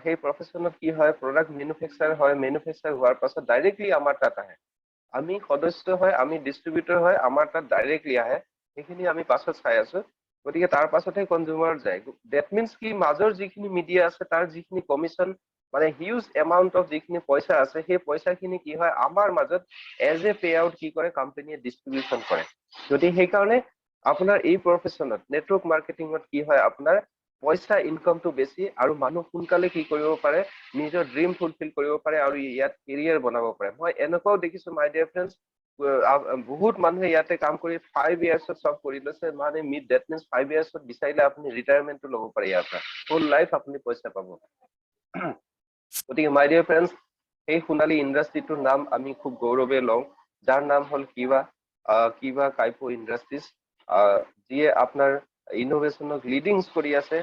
সেই প্ৰফেশ্যনত কি হয়, প্ৰডাক্ট মেনুফেকচাৰ হয়, মেনুফেকচাৰ হোৱাৰ পাছত ডাইৰেক্টলি আমাৰ তাত আহে। আমি সদস্য হয়, আমি ডিষ্ট্ৰিবিউটৰ হয়, আমাৰ তাত ডাইৰেক্টলি আহে। সেইখিনি আমি পাছত চাই আছো। গতিকে তাৰ পাছতহে কনজিউমাৰত যায়। ডেট মিনছ কি, মাজৰ যিখিনি মিডিয়া আছে, তাৰ যিখিনি কমিশ্যন, মানে হিউজ এমাউণ্ট অফ যিখিনি পইচা আছে, সেই পইচাখিনি কি হয়, আমাৰ মাজত এজ এ পে আউট কি কৰে, কোম্পানীয়ে ডিষ্ট্ৰিবিউচন কৰে। গতিকে সেইকাৰণে আপোনাৰ এই প্ৰফেশ্যনত, নেটৱৰ্ক মাৰ্কেটিঙত কি হয়, আপোনাৰ পইচা ইনকামটো বেছি, আৰু মানুহ সোনকালে কি কৰিব পাৰে, নিজৰ ড্ৰিম ফুলফিল কৰিব পাৰে, আৰু ইয়াত কেৰিয়াৰ বনাব পাৰে। মই এনেকুৱাও দেখিছো মাই ডিয়াৰ ফ্ৰেণ্ডছ, বহুত মানুহে ইয়াতে কাম কৰি 5 ইয়াৰ্ছত চব কৰি লৈছে, মানে ডেট মিনছ 5 ইয়াৰ্ছত বিচাৰিলে আপুনি ৰিটায়াৰমেণ্টটো ল'ব পাৰে ইয়াৰ পৰা, ফুল লাইফ আপুনি পইচা পাব। গতিকে মাই ডিয়াৰ ফ্ৰেণ্ডছ, সেই সোণালী ইণ্ডাষ্ট্ৰীটোৰ নাম আমি খুব গৌৰৱে লওঁ, যাৰ নাম হ'ল কিবা কাইপো ইণ্ডাষ্ট্ৰিজ, যিয়ে আপোনাৰ ইনোভেশ্যনক লিডিংছ কৰি আছে।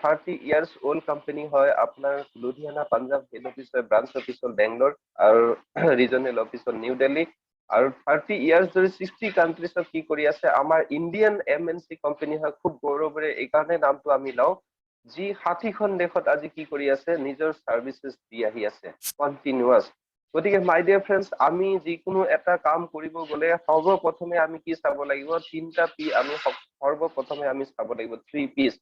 30 ইয়াৰ্ছ অল্ড কোম্পানী হয়, আপোনাৰ লুধিয়ানা পাঞ্জাৱ হেড অফিচ হয়, ব্ৰাঞ্চ অফিচ হ'ল বেংগলোৰ, আৰু ৰিজনেল অফিচ হ'ল নিউ দিল্লী। আৰু 30 ইয়াৰ্ছ ধৰি 60 কাণ্ট্ৰিজত কি কৰি আছে, আমাৰ ইণ্ডিয়ান MNC কোম্পানী হয়। খুব গৌৰৱেৰে এই কাৰণে নামটো আমি লওঁ, যি 60খন দেশত আজি কি কৰি আছে, নিজৰ চাৰ্ভিচেছ দি আহি আছে কণ্টিনিউৱাছ। গতিকে মাই ডিয়াৰ ফ্ৰেণ্ডছ, আমি যিকোনো এটা কাম কৰিব গ'লে সৰ্বপ্ৰথমে আমি কি চাব লাগিব, তিনিটা পি আমি সৰ্বপ্ৰথমে আমি চাব লাগিব, 3 P's।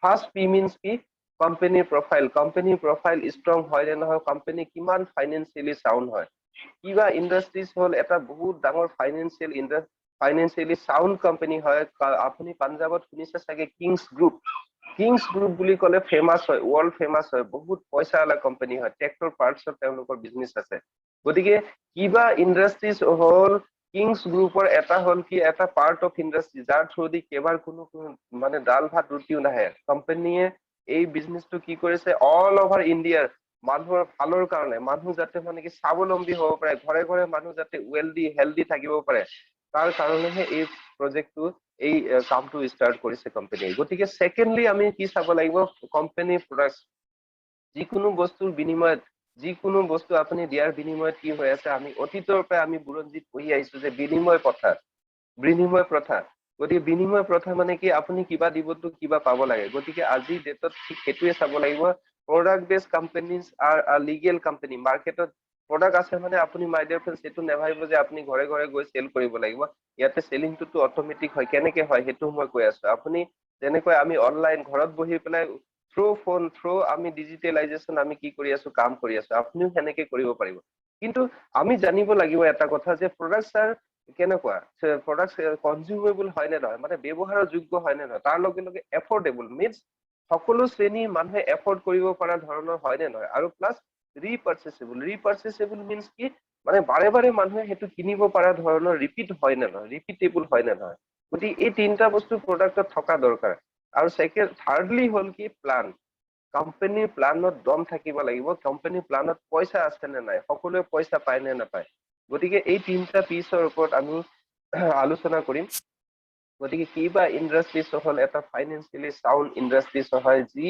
ফাৰ্ষ্ট পি মিনছ কি, কোম্পানীৰ প্ৰফাইল। কোম্পানীৰ প্ৰফাইল ষ্ট্ৰং হয় নে নহয়, কোম্পানী কিমান ফাইনেন্সিয়েলি চাউণ্ড হয়। কিবা ইণ্ডাষ্ট্ৰিজ হ'ল এটা বহুত ডাঙৰ ফাইনেন্সিয়েলি চাউণ্ড কোম্পানী হয়। আপুনি পাঞ্জাৱত শুনিছে চাগে কিংছ গ্ৰুপ। কিংছ গ্ৰুপ বুলি ক'লে ফেমাছ হয়, ৱৰ্ল্ড ফেমাছ হয়, বহুত পইচাৱালা কোম্পানী হয়, ট্ৰেক্টৰ পাৰ্টছৰ তেওঁলোকৰ বিজনেছ আছে। গতিকে কিবা ইণ্ডাষ্ট্ৰিজ হ'ল কিংছ গ্ৰুপৰ এটা হ'ল কি, এটা পাৰ্ট অফ ইণ্ডাষ্ট্ৰি, যাৰ থ্ৰুদি কেবাৰ কোনো মানে ডাল ভাত ৰুটিও নাহে। কোম্পানীয়ে এই বিজনেছটো কি কৰিছে, অল অভাৰ ইণ্ডিয়াৰ মানুহৰ ভালৰ কাৰণে, মানুহ যাতে মানে কি স্বাৱলম্বী হ'ব পাৰে, ঘৰে ঘৰে মানুহ যাতে ৱেলডি হেল্ডি থাকিব পাৰে, তাৰ কাৰণেহে এই প্ৰজেক্টটো, এই কামটো ষ্টাৰ্ট কৰিছে কোম্পানীয়ে। গতিকে ছেকেণ্ডলি আমি কি চাব লাগিব, কোম্পানীৰ প্ৰডাক্ট। যিকোনো বস্তুৰ বিনিময়ত, যিকোনো বস্তু আপুনি দিয়াৰ বিনিময়ত কি হৈ আছে, আমি অতীতৰ পৰা আমি বুৰঞ্জীত পঢ়ি আহিছো যে বিনিময় প্ৰথা, বিনিময় প্ৰথা। গতিকে বিনিময় প্ৰথা মানে কি, আপুনি কিবা দিবতো কিবা পাব লাগে। গতিকে আজিৰ ডেটত ঠিক সেইটোৱে চাব লাগিব। প্ৰডাক্ট বেছ কোম্পানীজ আৰ লিগেল কোম্পানী। মাৰ্কেটত প্ৰডাক্ট আছে মানে আপুনি মাই ডিয়াৰ ফ্ৰেণ্ডছ এইটো নাভাবিব যে আপুনি ঘৰে ঘৰে গৈ চেল কৰিব লাগিব। ইয়াতে চেলিংটোতো অট'মেটিক হয়। কেনেকে হয় সেইটো মই কৈ আছো। আপুনি যেনেকৈ আমি অনলাইন ঘৰত বহি পেলাই থ্ৰু আমি ডিজিটেলাইজেশ্যন আমি কি কৰি আছো, কাম কৰি আছো, আপুনিও সেনেকে কৰিব পাৰিব। কিন্তু আমি জানিব লাগিব এটা কথা যে প্ৰডাক্টছ আৰ কেনেকুৱা, প্ৰডাক্টছ কনজিউমেবল হয় নে নহয়, মানে ব্যৱহাৰৰ যোগ্য হয় নে নহয়, তাৰ লগে লগে এফৰ্ডেবল মিনছ সকলো শ্ৰেণীৰ মানুহে এফৰ্ড কৰিব পৰা ধৰণৰ হয় নে নহয়, আৰু প্লাছ ৰিপাৰ্চেচেবল। ৰিপাৰ্চেচেবল মিনছ কি, মানে বাৰে বাৰে মানুহে সেইটো কিনিব পৰা ধৰণৰ ৰিপিট হয় নে নহয়, ৰিপিটেবল হয় নে নহয়। গতিকে এই তিনিটা বস্তু প্ৰডাক্টত থকা দৰকাৰ। আৰু থাৰ্ডলি হ'ল কি, প্লান। কোম্পানীৰ প্লানত দম থাকিব লাগিব, কোম্পানীৰ প্লানত পইচা আছে নে নাই, সকলোৱে পইচা পায় নে নাপায়। গতিকে এই তিনিটা পিচৰ ওপৰত আমি আলোচনা কৰিম। গতিকে কিবা ইণ্ডাষ্ট্ৰিজ হ'ল এটা ফাইনেন্সিয়েলি চাউণ্ড ইণ্ডাষ্ট্ৰিজ হয়, যি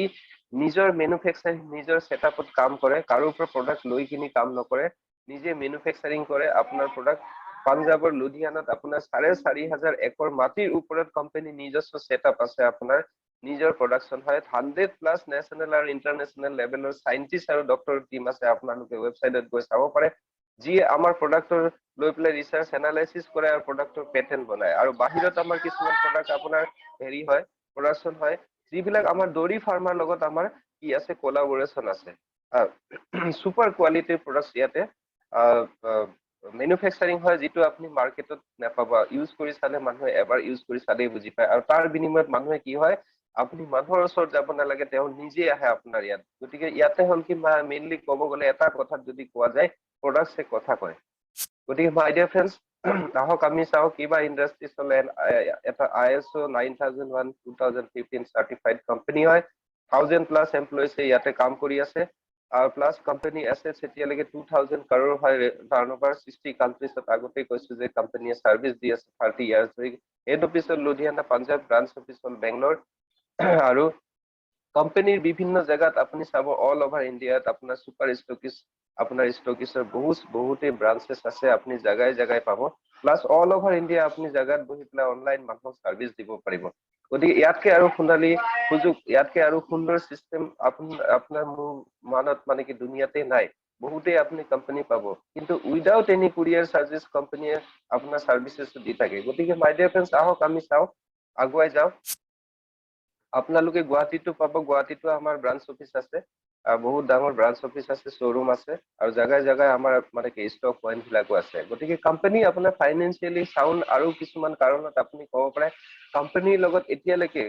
নিজৰ মেনুফেকচাৰিং, নিজৰ ছেটআপত কাম কৰে, কাৰো পৰা প্ৰডাক্ট লৈ কিনি কাম নকৰে, নিজে মেনুফেকচাৰিং কৰে আপোনাৰ প্ৰডাক্ট। পাঞ্জাৱৰ লুধিয়ানাত আপোনাৰ 4,500 একৰ মাটিৰ ওপৰত কোম্পানী নিজস্ব ছেটআপ আছে, আপোনাৰ নিজৰ প্ৰডাকশ্যন হয়। 100+ নেশ্যনেল আৰু ইণ্টাৰনেশ্যনেল লেভেলৰ চাইণ্টিষ্ট আৰু ডক্টৰ টিম আছে, আপোনালোকে ৱেবছাইটত গৈ চাব পাৰে, যিয়ে আমাৰ প্ৰডাক্টৰ লৈ পেলাই ৰিচাৰ্চ এনালাইচিছ কৰে আৰু প্ৰডাক্টৰ পেটেণ্ট বনায়। আৰু বাহিৰত আমাৰ কিছুমান প্ৰডাক্ট আপোনাৰ হেৰি হয়, প্ৰডাকশ্যন হয়, যিবিলাক আমাৰ দৈৰী ফাৰ্মাৰ লগত আমাৰ কি আছে, কোলাবৰেশ্যন আছে। ছুপাৰ কোৱালিটিৰ প্ৰডাক্ট ইয়াতে মেনুফেকচাৰিং হয়, যিটো আপুনি মাৰ্কেটত নাপাব। ইউজ কৰি চালে মানুহে এবাৰ ইউজ কৰি চালেই বুজি পায়। আৰু তাৰ বিনিময়ত মানুহে কি হয়, আপুনি মানুহৰ ওচৰত যাব নালাগে, তেওঁ নিজে আহে আপোনাৰ ইয়াত। গতিকে ইয়াতে হ'ল কি, মেইনলি ক'ব গ'লে এটা কথাত যদি কোৱা যায়, প্ৰডাক্টছে কথা কয়। গতিকে মাই ডিয়াৰ ফ্ৰেণ্ডছ, আহক আমি চাওঁ কিবা ইণ্ডাষ্ট্ৰিজ হ'লে এটা ISO 9001 2015 চাৰ্টিফাইড কোম্পানী হয়। 1000+ এমপ্লয়িজে ইয়াতে কাম কৰি আছে। আৰু প্লাছ কোম্পানী এছেটছ এতিয়ালৈকে 2000 crore হয় টাৰ্ণ অভাৰ। 60 কাণ্ট্ৰিজত আগতে কৈছো যে কোম্পানীয়ে ছাৰ্ভিচ দি আছে 30 years ধৰি। হেড অফিচ হ'ল লুধিয়ানা পাঞ্জাৱ, ব্ৰাঞ্চ অফিচ হ'ল বেংগলোৰ। আৰু কোম্পানীৰ বিভিন্ন জেগাত আপুনি চাব, অল অভাৰ ইণ্ডিয়াত আপোনাৰ ছুপাৰ ষ্টকিছ, আপোনাৰ ষ্টকিছৰ বহুতেই ব্ৰাঞ্চেছ আছে, আপুনি জেগাই জেগাই পাব। প্লাছ অল অভাৰ ইণ্ডিয়া আপুনি জেগাত বহি পেলাই অনলাইন মানুহক ছাৰ্ভিচ দিব পাৰিব। গতিকে ইয়াতকে আৰু সোণালী সুযোগ, ইয়াতকে আৰু সুন্দৰ চিষ্টেম আপোনাৰ মোৰ মানত মানে কি দুনিয়াতে নাই। বহুতেই আপুনি কোম্পানী পাব, কিন্তু উইদাউট এনি কুৰিয়াৰ চাৰ্ভিছ কোম্পানীয়ে আপোনাৰ চাৰ্ভিচেছ দি থাকে। গতিকে মাই ডিয়াৰ ফ্ৰেণ্ডছ, আহক আমি চাওঁ, আগুৱাই যাওঁ। আপোনালোকে গুৱাহাটীতো পাব, গুৱাহাটীতো আমাৰ ব্ৰাঞ্চ অফিচ আছে, বহুত ডাঙৰ ব্ৰাঞ্চ অফিচ আছে, শ্বৰুম আছে, আৰু জেগাই জেগাই আমাৰ মানে কি ষ্টক পইণ্ট বিলাকো আছে। গতিকে কোম্পানী আপোনাৰ ফাইনেন্সিয়েলি চাউণ্ড, আৰু কিছুমান কাৰণত আপুনি ক'ব পাৰে কোম্পানীৰ লগত এতিয়ালৈকে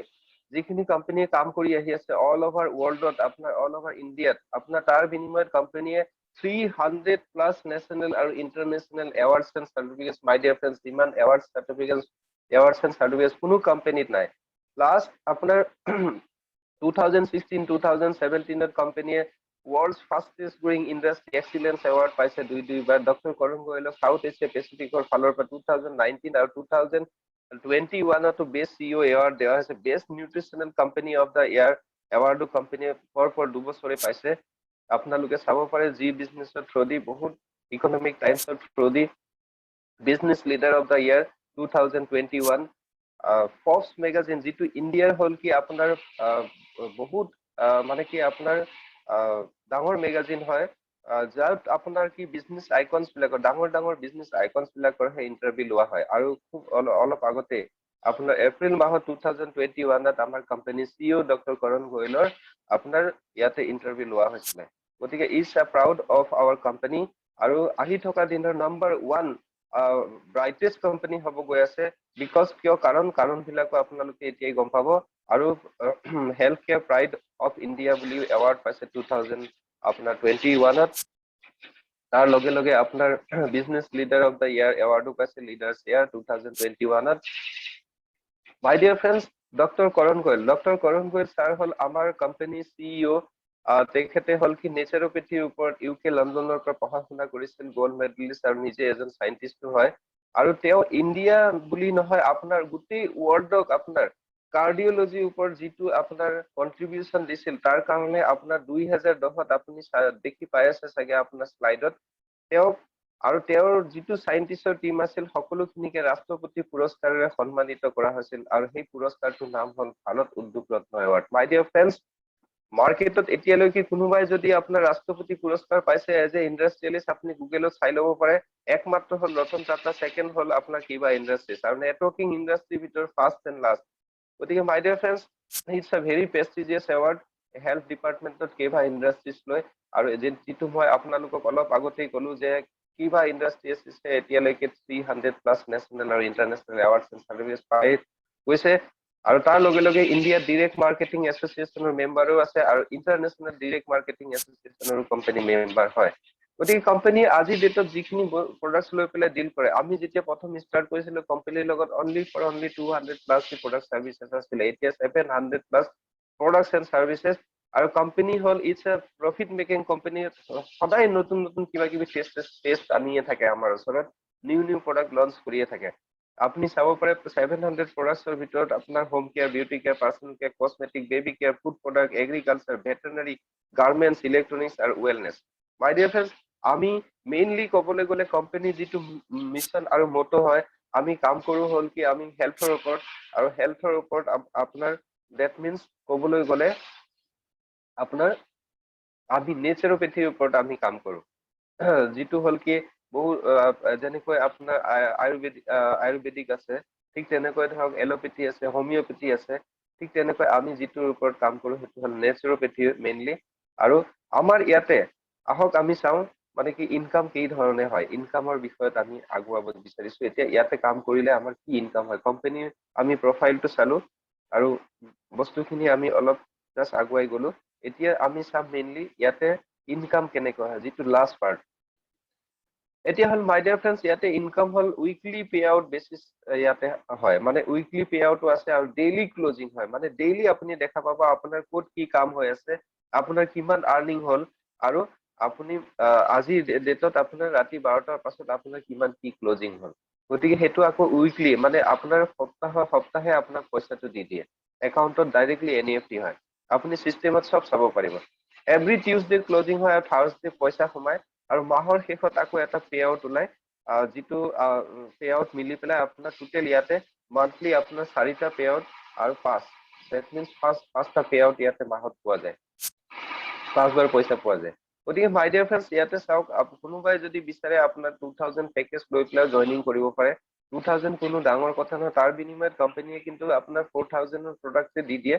যিখিনি কোম্পানীয়ে কাম কৰি আহি আছে অল অভাৰ ৱৰ্ল্ডত, আপোনাৰ অল অভাৰ ইণ্ডিয়াত, আপোনাৰ তাৰ বিনিময়ত কোম্পানীয়ে 300+ নেশ্যনেল আৰু international awards and certificates, my dear friends, যিমান এৱাৰ্ডছ এণ্ড চাৰ্টিফিকেটছ কোনো কোম্পানীত নাই। লাষ্ট আপোনাৰ 2016 2017 কোম্পানীয়ে world's fastest growing industry excellence award পাইছে দুইবাৰ। ডক্টৰ কৰুণ গোয়েলক সাউথ এছিয়া পেচিফিকৰ ফালৰ পৰা 2019 আৰু 2021তো বেষ্ট CEO এৱাৰ্ড দিয়া হৈছে। Best nutritional company of the year এৱাৰ্ডো কোম্পানীয়ে পৰ 2 বছৰে পাইছে। আপোনালোকে চাব পাৰে, জি বিজনেছৰ থ্ৰুদি, বহুত ইকনমিক টাইমছৰ through the business leader of the year 2021, Forbes magazine, যিটো ইণ্ডিয়াৰ হ'ল কি আপোনাৰ বহুত মানে কি আপোনাৰ ডাঙৰ মেগাজিন হয়, যাত আপোনাৰ কি বিজনেছ আইকনছ বিলাকৰ ডাঙৰ ডাঙৰ বিজনেছ আইকনছ বিলাকৰহে ইণ্টাৰভিউ লোৱা হয়। আৰু খুব অলপ আগতে আপোনাৰ এপ্ৰিল মাহত 2021ত আমাৰ কোম্পানী CEO ডক্টৰ কৰণ গোয়েলৰ আপোনাৰ ইয়াতে ইণ্টাৰভিউ লোৱা হৈছিলে। গতিকে is a proud of hour company. আৰু আহি থকা দিনৰ নাম্বাৰ 1 ব্ৰাইটেষ্ট কোম্পানী হ'ব গৈ আছে। বিকজ কিয় কাৰণবিলাকো আপোনালোকে এতিয়াই গম পাব। আৰু health care pride of India বুলি এৱাৰ্ড পাইছে 2021ত। তাৰ লগে লগে আপোনাৰ business leader of the year এৱাৰ্ডো পাইছে লিডাৰ্ছ ইয়াৰ 2021ত। My dear friends, doctor Karan Goel sir হ'ল আমাৰ কোম্পানী CEO। তেখেতে হ'ল কি নেচাৰোপেথিৰ ওপৰত UK লণ্ডনৰ পৰা পঢ়া শুনা কৰিছিল, গ'ল্ড মেডেলিষ্ট আৰু নিজে এজন চাইণ্টিষ্টো হয়। আৰু তেওঁ ইণ্ডিয়া বুলি নহয়, আপোনাৰ গোটেই ৱৰ্ল্ডক আপোনাৰ কাৰ্ডিঅলজিৰ ওপৰত যিটো আপোনাৰ কন্ট্ৰিবিউচন দিছিল, তাৰ কাৰণে আপোনাৰ 2010ত আপুনি দেখি পাই আছে চাগে আপোনাৰ শ্লাইডত, তেওঁ আৰু তেওঁৰ যিটো চাইণ্টিষ্টৰ টিম আছিল সকলোখিনিকে ৰাষ্ট্ৰপতি পুৰস্কাৰেৰে সন্মানিত কৰা হৈছিল। আৰু সেই পুৰস্কাৰটোৰ নাম হ'ল ভাৰত উদ্যোগ ৰত্ন এৱাৰ্ড। মাই ডিয়াৰ ফ্ৰেণ্ডছ, মাৰ্কেটত এতিয়ালৈকে কোনোবাই যদি আপোনাৰ ৰাষ্ট্ৰপতি পুৰস্কাৰ পাইছে এজ এ ইণ্ডাষ্ট্ৰিয়েলিষ্ট, আপুনি গুগলত চাই ল'ব পাৰে। একমাত্ৰ হ'ল ৰতন টাটা, ছেকেণ্ড হ'ল আপোনাৰ কিবা ইণ্ডাষ্ট্ৰিজ, আৰু নেটৱৰ্কিং ইণ্ডাষ্ট্ৰীৰ ভিতৰত ফাৰ্ষ্ট এণ্ড লাষ্ট। গতিকে মাই ডিয়াৰ ফ্ৰেণ্ডছ, ইটছ আ ভেৰি প্ৰেষ্টিজিয়াছ এৱাৰ্ড। হেল্থ ডিপাৰ্টমেণ্টত কিবা ইণ্ডাষ্ট্ৰিজ লৈ। আৰু যিটো মই আপোনালোকক অলপ আগতেই ক'লো যে কিবা ইণ্ডাষ্ট্ৰিজ এতিয়ালৈকে 300+ নেশ্যনেল আৰু ইণ্টাৰনেশ্যনেল এৱাৰ্ডছ এণ্ড চাৰ্টিফিকেটছ পাই গৈছে। আৰু তাৰ লগে লগে ইণ্ডিয়া ডিৰেক্ট মাৰ্কেটিং এছ'চিয়েশ্যনৰ মেম্বাৰো আছে, আৰু ইণ্টাৰনেশ্যনেল ডিৰেক্ট মাৰ্কেটিং এছ'চিয়েশ্যনৰো কোম্পানী মেম্বাৰ হয়। গতিকে কোম্পানী আজিৰ ডেটত যিখিনি প্ৰডাক্টছ লৈ পেলাই ডিল কৰে, আমি যেতিয়া প্ৰথম ষ্টাৰ্ট কৰিছিলো কোম্পানীৰ লগত অনলি 200+ প্ৰডাক্ট চাৰ্ভিচেছ আছিলে, এতিয়া 700+ প্ৰডাক্টছ এণ্ড চাৰ্ভিচেছ। আৰু কোম্পানী হ'ল it's a profit making company. সদায় নতুন নতুন কিবা কিবি টেষ্ট আনিয়ে থাকে আমাৰ ওচৰত, নিউ প্ৰডাক্ট লঞ্চ কৰিয়ে থাকে। আপুনি চাব পাৰে 700 প্ৰডাক্টছৰ ভিতৰত আপোনাৰ home care, beauty care, personal care, cosmetic, baby care, food product, agriculture, veterinary, garments, electronics আৰু ৱেলনেছ। মাই ডিয়াৰ ফ্ৰেণ্ডছ, আমি মেইনলি ক'বলৈ গ'লে কোম্পানীৰ যিটো মিছন আৰু মটো হয়, আমি কাম কৰো হ'ল কি আমি হেল্থৰ ওপৰত। আৰু হেল্থৰ ওপৰত আপোনাৰ ডেট মিনছ ক'বলৈ গ'লে আপোনাৰ আমি নেচাৰোপেথিৰ ওপৰত আমি কাম কৰো। যিটো হ'ল কি বহু যেনেকৈ আপোনাৰ আয়ুৰ্বেদিক আছে, ঠিক তেনেকৈ ধৰক এলোপেথি আছে, হোমিঅ'পেথি আছে। ঠিক তেনেকৈ আমি যিটোৰ ওপৰত কাম কৰো সেইটো হ'ল নেচাৰোপেথি মেইনলি। আৰু আমাৰ ইয়াতে আহক আমি চাওঁ মানে কি ইনকাম কি ধৰণে হয়, ইনকামৰ বিষয়ত আমি আগুৱাব বিচাৰিছো। এতিয়া ইয়াতে কাম কৰিলে আমাৰ কি ইনকাম হয়, কোম্পানীৰ আমি প্ৰফাইলটো চালো আৰু বস্তুখিনি আমি অলপ জাষ্ট আগুৱাই গলো। এতিয়া আমি চাম মেইনলি ইয়াতে ইনকাম কেনেকৈ হয়, যিটো লাষ্ট পাৰ্ট। এতিয়া হ'ল মাই ডিয়াৰ ফ্ৰেণ্ডছ, ইয়াতে ইনকাম হ'ল উইকলি পে আউট বেচিছ ইয়াতে হয়, মানে উইকলি পে আউটো আছে আৰু ডেইলি ক্লজিং হয়। মানে ডেইলি আপুনি দেখা পাব আপোনাৰ ক'ত কি কাম হৈ আছে, আপোনাৰ কিমান আৰ্নিং হ'ল, আৰু আপুনি আজিৰ ডেটত আপোনাৰ ৰাতি 12টাৰ পাছত আপোনাৰ কিমান কি ক্লজিং হ'ল। গতিকে সেইটো আকৌ উইকলি, মানে আপোনাৰ সপ্তাহে আপোনাক পইচাটো দি দিয়ে একাউণ্টত ডাইৰেক্টলি NEFT হয়। আপুনি চিষ্টেমত চব চাব পাৰিব। এভৰি টিউজডে ক্লজিং হয় আৰু থাৰ্ছডে পইচা সোমায়। আৰু মাহৰ শেষত আকৌ এটা পে আউট ওলাই, যিটো পে আউট মিলি পেলাই আপোনাৰ টোটেল ইয়াতে মান্থলি আপোনাৰ 4টা পে আউট আৰু 5, ডেট মিনছ 5টা পে আউট ইয়াতে মাহত পোৱা যায়, 5বাৰ পইচা পোৱা যায়। গতিকে মাই ডিয়াৰ ফ্ৰেণ্ডছ, ইয়াতে চাওক, কোনোবাই যদি বিচাৰে আপোনাৰ 2000 পেকেজ লৈ পেলাই জইনিং কৰিব পাৰে। 2000 কোনো ডাঙৰ কথা নহয়, তাৰ বিনিময়ত কোম্পানীয়ে কিন্তু আপোনাৰ 4000ৰ প্ৰডাক্ট দি দিয়ে।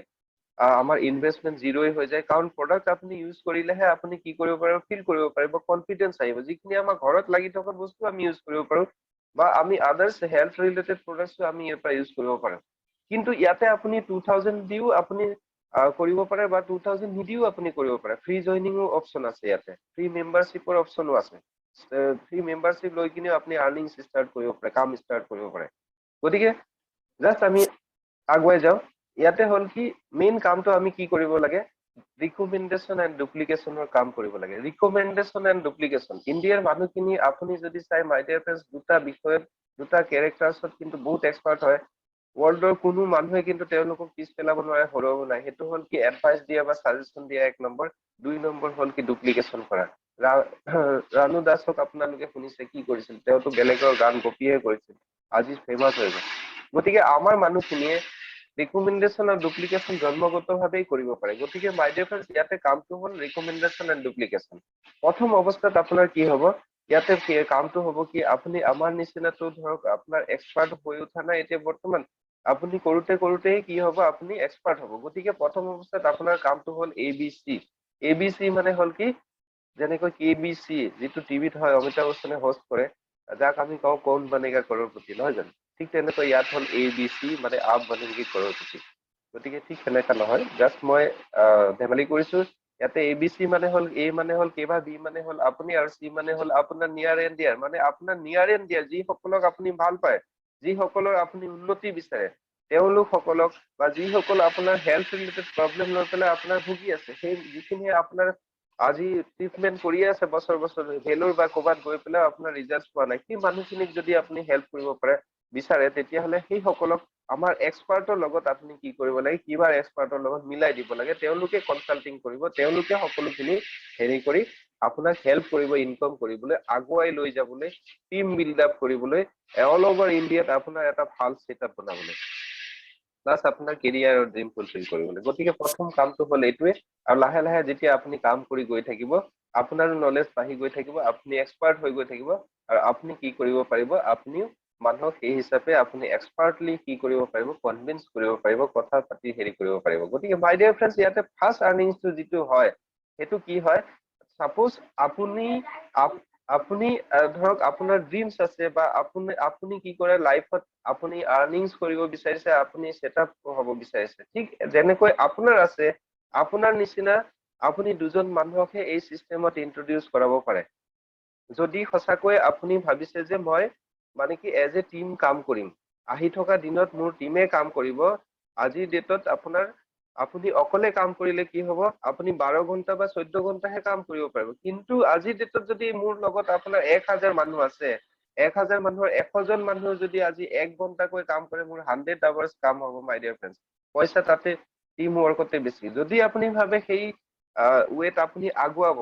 আমাৰ ইনভেষ্টমেণ্ট জিৰ'ই হৈ যায়, কাৰণ প্ৰডাক্ট আপুনি ইউজ কৰিলেহে আপুনি কি কৰিব পাৰিব, ফিল কৰিব পাৰিব, কনফিডেন্স আহিব। যিখিনি আমাৰ ঘৰত লাগি থকা বস্তু আমি ইউজ কৰিব পাৰো, বা আমি আদাৰ্ছ হেল্থ ৰিলেটেড প্ৰডাক্টছো আমি ইয়াৰ পৰা ইউজ কৰিব পাৰো। কিন্তু ইয়াতে আপুনি 2000 দিও আপুনি কৰিব পাৰে, বা 2000 নিদিও আপুনি কৰিব পাৰে। ফ্ৰী জইনিঙো অপশ্যন আছে ইয়াতে, ফ্ৰী মেম্বাৰশ্বিপৰ অপশ্যনো আছে। ফ্ৰী মেম্বাৰশ্বিপ লৈ কিনেও আপুনি আৰ্নিং ষ্টাৰ্ট কৰিব পাৰে, কাম ষ্টাৰ্ট কৰিব পাৰে। গতিকে জাষ্ট আমি আগুৱাই যাওঁ। ইয়াতে হ'ল কি মেইন কামটো আমি কি কৰিব লাগে, ৰিকমেণ্ডেশ্যন এণ্ড ডুপ্লিকেশ্যনৰ কাম কৰিব লাগে। ৰিকমেণ্ডেশ্যন এণ্ড ডুপ্লিকেশ্যন, ইণ্ডিয়াৰ মানুহখিনি আপুনি যদি চাই মাই ডিয়াৰ ফ্ৰেণ্ডছ, দুটা বিষয়ত, দুটা কেৰেক্টাৰ্ছত কিন্তু বহুত এক্সপাৰ্ট হয়। ৱৰ্ল্ডৰ কোনো মানুহে কিন্তু তেওঁলোকক পিছ পেলাব নোৱাৰে, হৰুৱাব নাই। সেইটো হ'ল কি এডভাইচ দিয়া বা ছাজেশ্যন দিয়া 1 নম্বৰ। 2 নম্বৰ হ'ল কি ডুপ্লিকেশ্যন কৰা। ৰানু দাসক আপোনালোকে শুনিছে কি কৰিছিল, তেওঁতো বেলেগৰ গান কপিহে কৰিছিল, আজি ফেমাছ হৈ গ'ল। গতিকে আমাৰ মানুহখিনিয়ে ৰিকমেণ্ডেশ্যন আৰু ডুপ্লিকেশ্যন জন্মগতভাৱেই কৰিব পাৰে। গতিকে মাই ডিয়াৰ ফ্ৰেণ্ডছ, ইয়াতে কামটো হ'ল ৰিকমেণ্ডেশ্যন এণ্ড ডুপ্লিকেশ্যন। প্ৰথম অৱস্থাত আপোনাৰ কি হ'ব, ইয়াতে কামটো হ'ব কি, আপুনি আমাৰ নিচিনাটো ধৰক আপোনাৰ এক্সপাৰ্ট হৈ উঠা নাই এতিয়া বৰ্তমান, আপুনি কৰোঁতে কৰোঁতেই কি হ'ব, আপুনি এক্সপাৰ্ট হ'ব। গতিকে প্ৰথম অৱস্থাত আপোনাৰ কামটো হ'ল ABC। ABC মানে হ'ল কি, যেনেকৈ KBC যিটো টিভিত হয়, অমিতাভ বচ্চনে হোষ্ট কৰে, যাক আমি কওঁ কৌন বনেগা কৰ'ৰপতি, নহয় জানো? ঠিক তেনেকৈ ইয়াত হ'ল ABC মানে আপ বনেগি কৰ'ৰপতি। গতিকে ঠিক সেনেকা নহয়, জাষ্ট মই ধেমালি কৰিছো। ইয়াতে ABC মানে হ'ল, A মানে হ'ল কেইবা, B মানে হ'ল আপুনি, আৰু C মানে হ'ল আপোনাৰ নিয়াৰ এণ্ড ডিয়াৰ, মানে আপোনাৰ নিয়াৰ এণ্ড ডিয়াৰ, যিসকলক আপুনি ভাল পায়, যিসকলৰ আপুনি উন্নতি বিচাৰে, তেওঁলোক সকলক বা যিসকল আপোনাৰ হেল্থ ৰিলেটেড প্ৰব্লেম লৈ পেলাই আপোনাৰ ভুগি আছে, সেই যিখিনিয়ে আপোনাৰ আজি ট্ৰিটমেণ্ট কৰি আছে বছৰ বছৰ ভেলোৰ বা ক'ৰবাত গৈ পেলাই আপোনাৰ ৰিজাল্ট পোৱা নাই, সেই মানুহখিনিক যদি আপুনি হেল্প কৰিব পাৰে বিচাৰে, তেতিয়াহ'লে সেই সকলক আমাৰ এক্সপাৰ্টৰ লগত আপুনি কি কৰিব লাগে, কিবা এক্সপাৰ্টৰ লগত মিলাই দিব লাগে। তেওঁলোকে কনচাল্টিং কৰিব, তেওঁলোকে সকলোখিনি হেৰি কৰি আপোনাক হেল্প কৰিব, ইনকম কৰিবলৈ, আগুৱাই লৈ যাবলৈ, টিম বিল্ড আপ কৰিবলৈ, অল অভাৰ ইণ্ডিয়াত আপোনাৰ এটা ভাল ছেটআপ বনাবলৈ, প্লাছ আপোনাৰ কেৰিয়াৰৰ ড্ৰিম ফুলফিল কৰিবলৈ। গতিকে প্ৰথম কামটো হ'ল এইটোৱে। আৰু লাহে লাহে যেতিয়া আপুনি কাম কৰি গৈ থাকিব, আপোনাৰো নলেজ বাঢ়ি গৈ থাকিব, আপুনি এক্সপাৰ্ট হৈ গৈ থাকিব, আৰু আপুনি কি কৰিব পাৰিব, আপুনিও মানুহক সেই হিচাপে আপুনি এক্সপাৰ্টলি কি কৰিব পাৰিব, কনভিন্স কৰিব পাৰিব, কথা পাতি হেৰি কৰিব পাৰিব। গতিকে মাই ডিয়াৰ ফ্ৰেণ্ডছ, ইয়াতে ফাৰ্ষ্ট আৰ্নিংছটো যিটো হয়, সেইটো কি হয়, সাপোজ আপুনি আপুনি ধৰক আপোনাৰ ড্ৰিমছ আছে, বা আপুনি আপুনি কি কৰে লাইফত, আপুনি আৰ্নিংছ কৰিব বিচাৰিছে, আপুনি ছেটআপ হ'ব বিচাৰিছে, ঠিক যেনেকৈ আপোনাৰ আছে, আপোনাৰ নিচিনা আপুনি দুজন মানুহকহে এই চিষ্টেমত ইন্ট্ৰডিউচ কৰাব পাৰে। যদি সঁচাকৈ আপুনি ভাবিছে যে মই মানে কি এজ এ টিম কাম কৰিম, আহি থকা দিনত মোৰ টিমে কাম কৰিব, আজিৰ ডেটত আপোনাৰ আপুনি অকলে কাম কৰিলে কি হ'ব, আপুনি 12 ঘণ্টা বা 14 ঘণ্টাহে কাম কৰিব পাৰিব। কিন্তু আজিৰ ডেটত যদি মোৰ লগত আপোনাৰ 1000 মানুহ আছে, 1000 মানুহৰ 100 জন মানুহ যদি আজি 1 ঘণ্টাকৈ কাম কৰে, মোৰ 100 আৱাৰ্ছ কাম হ'ব মাই ডিয়াৰ ফ্ৰেণ্ডছ। পইচা তাতে টিম ৱৰ্কতে বেছি। যদি আপুনি ভাবে সেই ৱেট আপুনি আগুৱাব,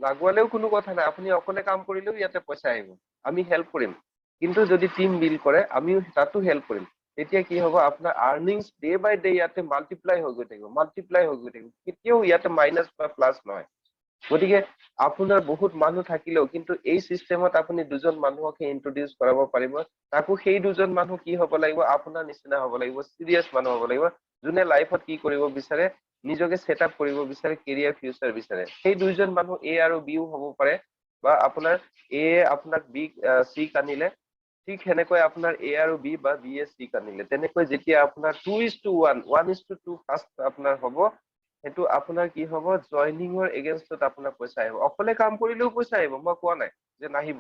নাগুৱালেও কোনো কথা নাই, আপুনি অকলে কাম কৰিলেও ইয়াতে পইচা আহিব, আমি হেল্প কৰিম। কিন্তু যদি টিম বিল্ড কৰে, আমিও তাতো হেল্প কৰিম। তেতিয়া কি হ'ব, আপোনাৰ আৰ্নিংছ ডে বাই ডে ইয়াতে মাল্টিপ্লাই হৈ গৈ থাকিব, মাল্টিপ্লাই হৈ গৈ থাকিব, কেতিয়াও ইয়াতে মাইনাছ বা প্লাছ নহয়। গতিকে আপোনাৰ বহুত মানুহ থাকিলেও কিন্তু এই চিষ্টেমত আপুনি দুজন মানুহকহে ইন্ট্ৰডিউচ কৰাব পাৰিব। তাকো সেই দুজন মানুহ কি হ'ব লাগিব, আপোনাৰ নিচিনা হ'ব লাগিব, চিৰিয়াছ মানুহ হ'ব লাগিব, যোনে লাইফত কি কৰিব বিচাৰে, নিজকে ছেটআপ কৰিব বিচাৰে, কেৰিয়াৰ ফিউচাৰ বিচাৰে। সেই দুইজন মানুহ A আৰু Bও হ'ব পাৰে, বা আপোনাৰ A আপোনাক B C কানিলে, ঠিক সেনেকৈ আপোনাৰ A আৰু B বা B এ C কানিলে, তেনেকৈ যেতিয়া আপোনাৰ 2:1 1:2 ফাৰ্ষ্ট আপোনাৰ হ'ব, সেইটো আপোনাৰ কি হ'ব, জইনিঙৰ এগেইনষ্টত আপোনাৰ পইচা আহিব। অকলে কাম কৰিলেও পইচা আহিব, মই কোৱা নাই যে নাহিব,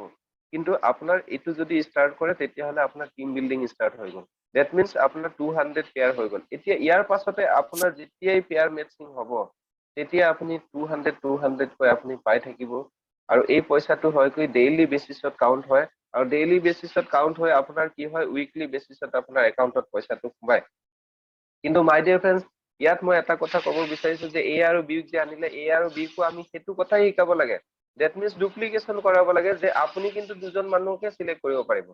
কিন্তু আপোনাৰ এইটো যদি ষ্টাৰ্ট কৰে, তেতিয়াহ'লে আপোনাৰ টিম বিল্ডিং ষ্টাৰ্ট হৈ গ'ল। ডেট মিনছ আপোনাৰ 200 পেয়াৰ হৈ গ'ল। এতিয়া ইয়াৰ পাছতে আপোনাৰ যেতিয়াই পেয়াৰ মেটচিং হ'ব, তেতিয়া আপুনি 200 কৈ আপুনি পাই থাকিব। আৰু এই পইচাটো হয় কি ডেইলি বেচিছত কাউণ্ট হয়, আৰু ডেইলি বেচিছত কাউণ্ট হয় আপোনাৰ কি হয়, উইকলি বেচিছত আপোনাৰ একাউণ্টত পইচাটো সোমায়। কিন্তু মাই ডিয়াৰ ফ্ৰেণ্ডছ, ইয়াত মই এটা কথা ক'ব বিচাৰিছো যে A আৰু B যে আনিলে, A আৰু B কো আমি সেইটো কথাই শিকাব লাগে। ডেট মিনছ ডুপ্লিকেশ্যন কৰাব লাগে, যে আপুনি কিন্তু দুজন মানুহকে চিলেক্ট কৰিব পাৰিব,